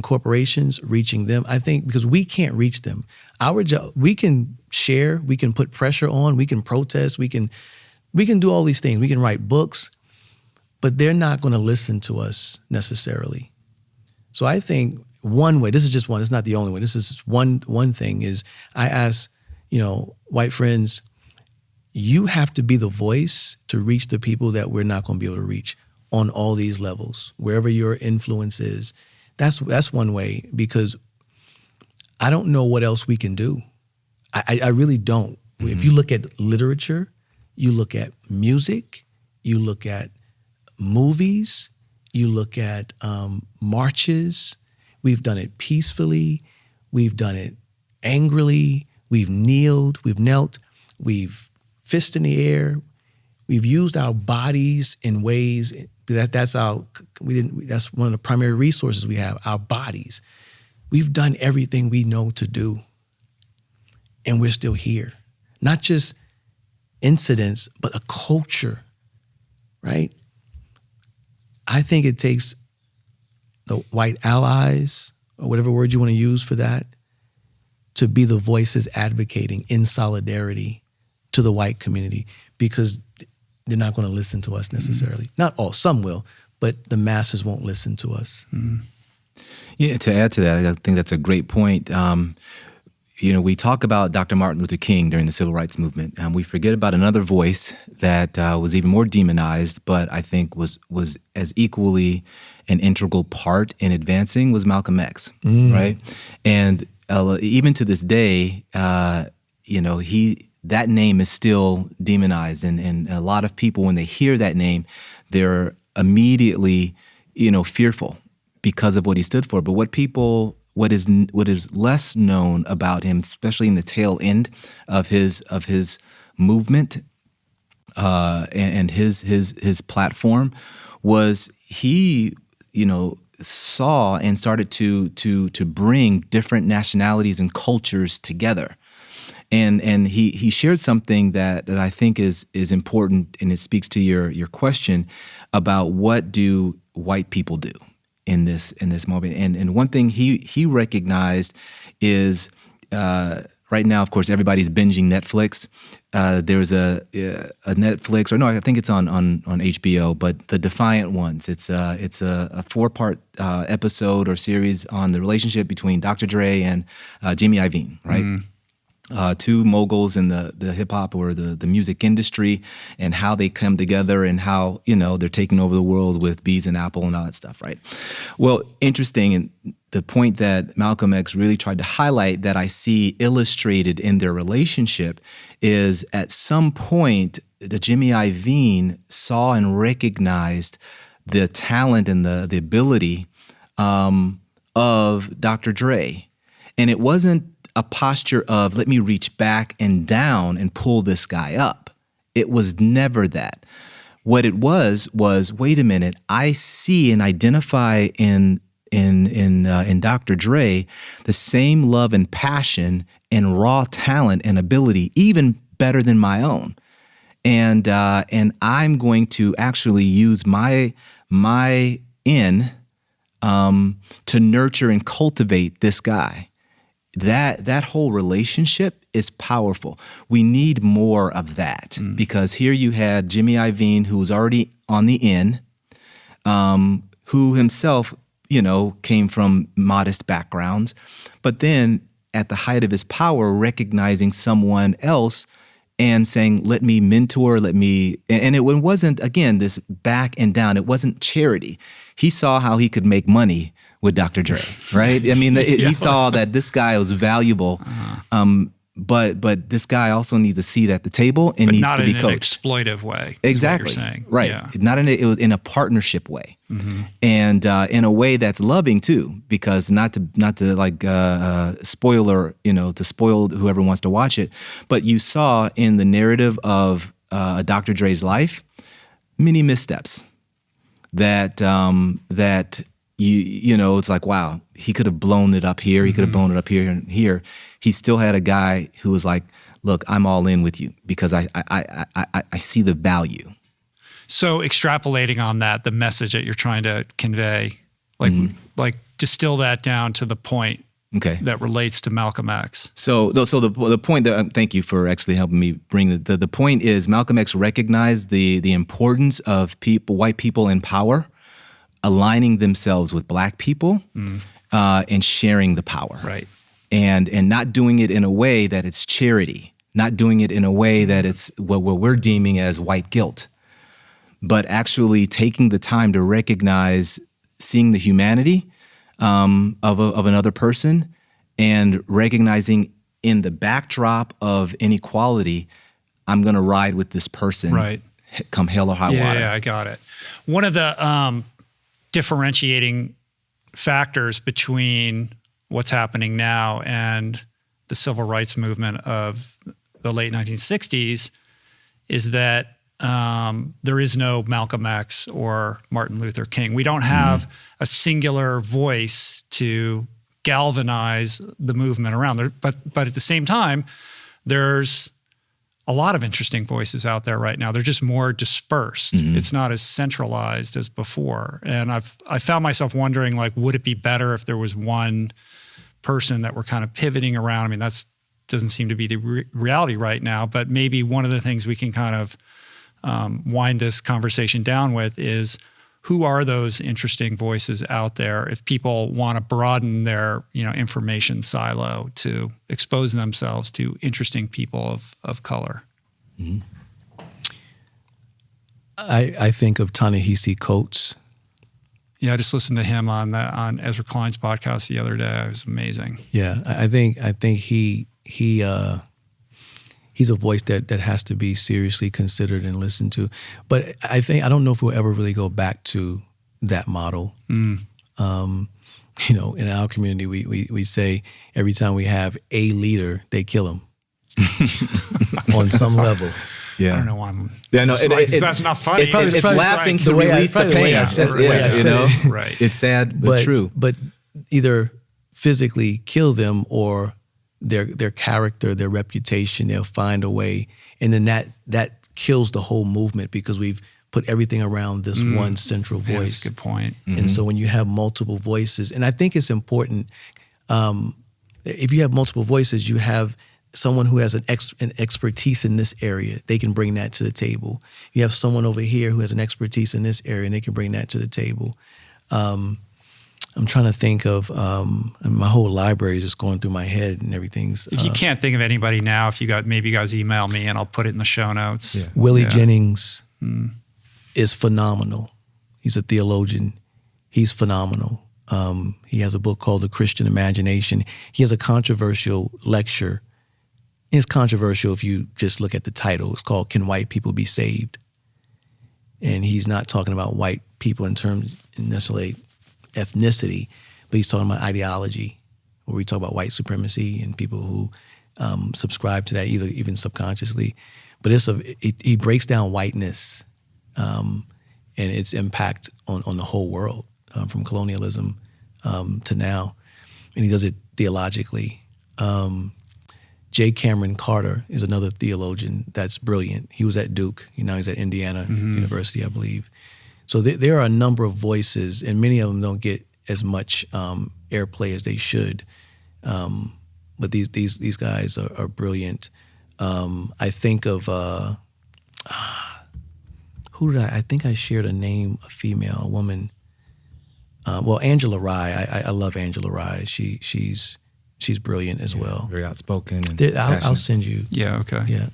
corporations, reaching them. I think because we can't reach them. Our job, we can share, we can put pressure on, we can protest, we can do all these things. We can write books, but they're not going to listen to us necessarily. So I think one way, this is just one, it's not the only way, this is just one thing is I ask, white friends, you have to be the voice to reach the people that we're not going to be able to reach on all these levels, wherever your influence is. That's one way, because I don't know what else we can do. I really don't. If you look at literature, you look at music, you look at movies, you look at marches. We've done it peacefully. We've done it angrily. We've kneeled. We've knelt. We've fist in the air. We've used our bodies in ways that's one of the primary resources we have, our bodies. We've done everything we know to do, and we're still here. Not just incidents, but a culture, right? I think it takes the white allies, or whatever word you want to use for that, to be the voices advocating in solidarity to the white community, because they're not going to listen to us necessarily. Not all, some will, but the masses won't listen to us. Yeah, to add to that, I think that's a great point. We talk about Dr. Martin Luther King during the Civil Rights Movement, and we forget about another voice that was even more demonized, but I think was as equally an integral part in advancing, was Malcom X, right? And even to this day, that name is still demonized, and a lot of people, when they hear that name, they're immediately, fearful because of what he stood for. But what what is less known about him, especially in the tail end of his movement and his platform, was he, saw and started to bring different nationalities and cultures together. And he shared something that I think is important, and it speaks to your question about what do white people do in this moment. And one thing he recognized is right now, of course, everybody's binging Netflix. There's a Netflix, or no, I think it's on HBO, but The Defiant Ones. It's a 4-part episode or series on the relationship between Dr. Dre and Jimmy Iovine, right? Two moguls in the hip hop or the music industry, and how they come together and how, they're taking over the world with Beats and Apple and all that stuff, right? Well, interesting, and the point that Malcom X really tried to highlight that I see illustrated in their relationship is at some point the Jimmy Iovine saw and recognized the talent and the ability of Dr. Dre. And it wasn't a posture of, let me reach back and down and pull this guy up. It was never that. What it was, wait a minute, I see and identify in Dr. Dre the same love and passion and raw talent and ability, even better than my own. And I'm going to actually use my to nurture and cultivate this guy. That whole relationship is powerful. We need more of that because here you had Jimmy Iovine, who was already on the in, who himself, came from modest backgrounds, but then at the height of his power, recognizing someone else and saying, let me mentor, and it wasn't, again, this back and down. It wasn't charity. He saw how he could make money with Dr. Dre, right? I mean, he saw that this guy was valuable, but this guy also needs a seat at the table and needs to be coached. Not in an exploitive way. Exactly. Is what you're saying. Right. Yeah. Not in a partnership way, and in a way that's loving too, because not to like spoiler, to spoil whoever wants to watch it, but you saw in the narrative of Dr. Dre's life many missteps that it's like, wow, he could have blown it up here. He could have blown it up here and here. He still had a guy who was like, look, I'm all in with you because I see the value. So extrapolating on that, the message that you're trying to convey, like distill that down to the point that relates to Malcom X. So the point that, thank you for actually helping me bring the point is Malcom X recognized the importance of white people in power, aligning themselves with black people and sharing the power. Right. And not doing it in a way that it's charity, not doing it in a way that it's what we're deeming as white guilt, but actually taking the time to recognize, seeing the humanity of another person and recognizing in the backdrop of inequality, I'm going to ride with this person, right, come hell or high water. Yeah, I got it. One of the differentiating factors between what's happening now and the civil rights movement of the late 1960s is that there is no Malcolm X or Martin Luther King. We don't have a singular voice to galvanize the movement around there. But at the same time, there's a lot of interesting voices out there right now. They're just more dispersed. It's not as centralized as before. And I found myself wondering, like, would it be better if there was one person that we're kind of pivoting around? I mean, that's doesn't seem to be the reality right now, but maybe one of the things we can kind of wind this conversation down with is, who are those interesting voices out there if people want to broaden their information silo to expose themselves to interesting people of color? I think of Ta-Nehisi Coates. Yeah, I just listened to him on Ezra Klein's podcast the other day. It was amazing. Yeah, I think he's a voice that has to be seriously considered and listened to. But I don't know if we'll ever really go back to that model. In our community, we say every time we have a leader, they kill him on some level. Yeah. I don't know why I'm. Yeah, no, that's not funny. It's laughing to the way release the pain. That's it. Right. It's sad but true. But either physically kill them or their character, their reputation, they'll find a way, and then that kills the whole movement because we've put everything around this one central voice. Yeah, that's a good point. And so when you have multiple voices, and I think it's important, if you have multiple voices, you have someone who has an expertise in this area, they can bring that to the table. You have someone over here who has an expertise in this area, and they can bring that to the table. I'm trying to think of, my whole library is just going through my head and everything's. If you can't think of anybody now, maybe you guys email me and I'll put it in the show notes. Yeah. Willie Jennings is phenomenal. He's a theologian. He's phenomenal. He has a book called The Christian Imagination. He has a controversial lecture. It's controversial if you just look at the title. It's called Can White People Be Saved? And he's not talking about white people in terms necessarily ethnicity, but he's talking about ideology, where we talk about white supremacy and people who subscribe to that even subconsciously. But he breaks down whiteness and its impact on the whole world, from colonialism to now. And he does it theologically. J. Cameron Carter is another theologian that's brilliant. He was at Duke. Now he's at Indiana University, I believe. So there are a number of voices, and many of them don't get as much airplay as they should. But these guys are brilliant. I think of who did I think I shared a name, a female, a woman. Angela Rye. I love Angela Rye. She's brilliant as well. Very outspoken and I'll send you. Yeah, okay. Yeah.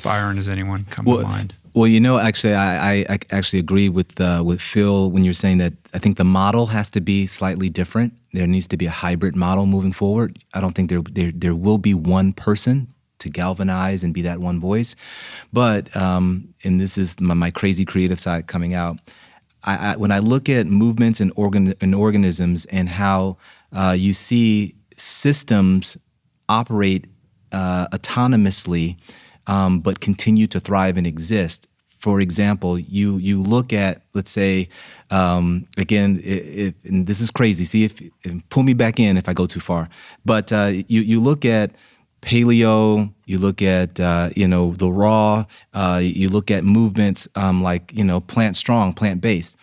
Byron, does anyone come to mind? Well, actually, I actually agree with Phil when you're saying that I think the model has to be slightly different. There needs to be a hybrid model moving forward. I don't think there will be one person to galvanize and be that one voice. But, and this is my crazy creative side coming out, when I look at movements and organisms and how you see systems operate autonomously, but continue to thrive and exist. For example, you look at, let's say, again, and this is crazy. See, if pull me back in if I go too far. But you look at paleo, you look at the raw, you look at movements like plant strong, plant based.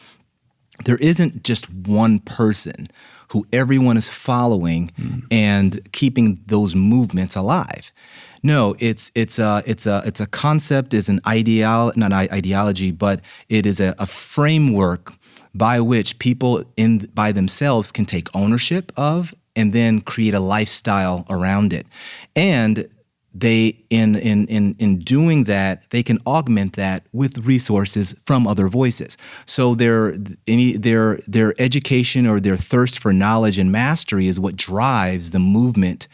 There isn't just one person who everyone is following and keeping those movements alive. No, it's a concept, is an not ideology, but it is a framework by which people by themselves can take ownership of and then create a lifestyle around it. And they in doing that, they can augment that with resources from other voices. So their education or their thirst for knowledge and mastery is what drives the movement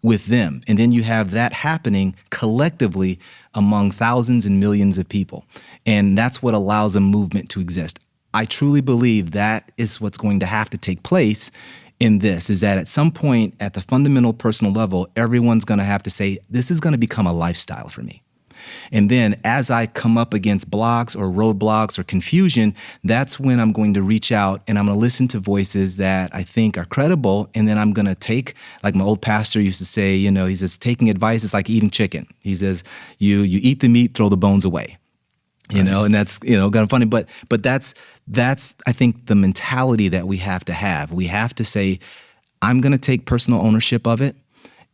with them. And then you have that happening collectively among thousands and millions of people. And that's what allows a movement to exist. I truly believe that is what's going to have to take place in this, is that at some point at the fundamental personal level, everyone's going to have to say, this is going to become a lifestyle for me. And then as I come up against blocks or roadblocks or confusion, that's when I'm going to reach out and I'm going to listen to voices that I think are credible. And then I'm going to take, like my old pastor used to say, he says, taking advice is like eating chicken. He says, you eat the meat, throw the bones away. And that's, kind of funny, but that's, I think, the mentality that we have to have. We have to say, I'm going to take personal ownership of it,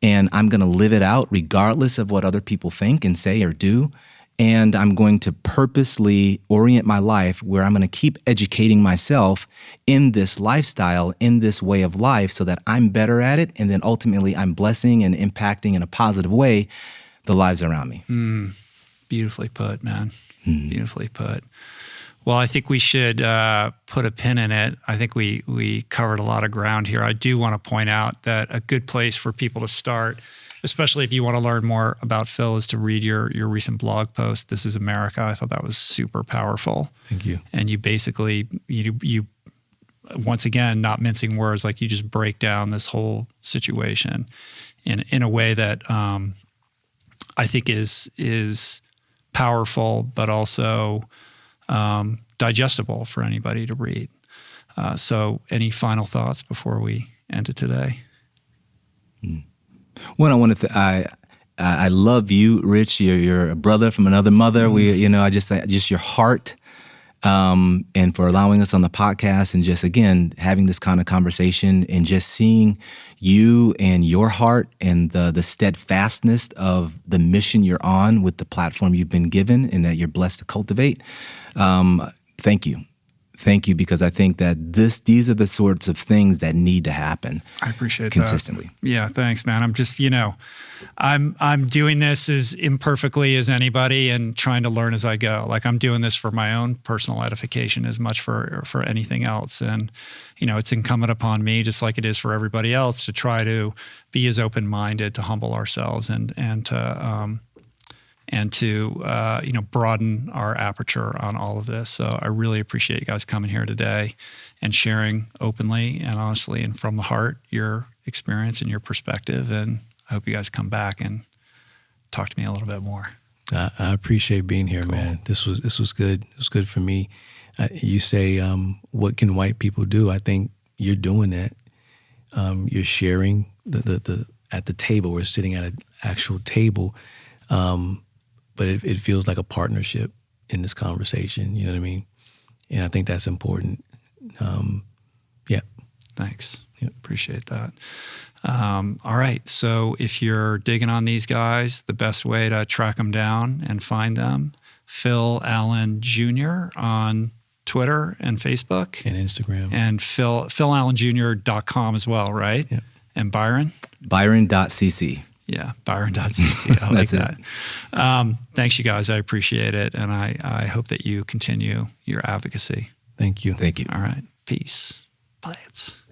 and I'm going to live it out regardless of what other people think and say or do. And I'm going to purposely orient my life where I'm going to keep educating myself in this lifestyle, in this way of life, so that I'm better at it. And then ultimately I'm blessing and impacting in a positive way the lives around me. Beautifully put, man. Beautifully put. Well, I think we should put a pin in it. I think we covered a lot of ground here. I do want to point out that a good place for people to start, especially if you want to learn more about Phil, is to read your recent blog post, This is America. I thought that was super powerful. Thank you. And you basically, you once again, not mincing words, like you just break down this whole situation in a way that I think is powerful, but also digestible for anybody to read. So any final thoughts before we end it today? Well, I want to. I love you, Rich. You're a brother from another mother. I just your heart, and for allowing us on the podcast, and just again having this kind of conversation, and just seeing you and your heart and the steadfastness of the mission you're on with the platform you've been given and that you're blessed to cultivate. Thank you. Thank you, because I think that these are the sorts of things that need to happen. I appreciate consistently. that. Yeah, thanks, man. I'm just, I'm doing this as imperfectly as anybody and trying to learn as I go. Like, I'm doing this for my own personal edification as much for anything else. And, it's incumbent upon me, just like it is for everybody else, to try to be as open-minded, to humble ourselves and to broaden our aperture on all of this. So I really appreciate you guys coming here today and sharing openly and honestly and from the heart your experience and your perspective. And I hope you guys come back and talk to me a little bit more. I appreciate being here, Cool. man. This was good. It was good for me. You say, what can white people do? I think you're doing that. You're sharing the at the table. We're sitting at an actual table. But it feels like a partnership in this conversation. You know what I mean? And I think that's important. Yeah. Thanks. Yeah, appreciate that. All right. So if you're digging on these guys, the best way to track them down and find them, Phil Allen Jr. on Twitter and Facebook. And Instagram. And PhilAllenJr.com as well, right? Yeah. And Byron? Byron.cc. Yeah, Byron.cc. I like That's that. Thanks, you guys. I appreciate it. And I hope that you continue your advocacy. Thank you. Thank you. All right. Peace. Plants.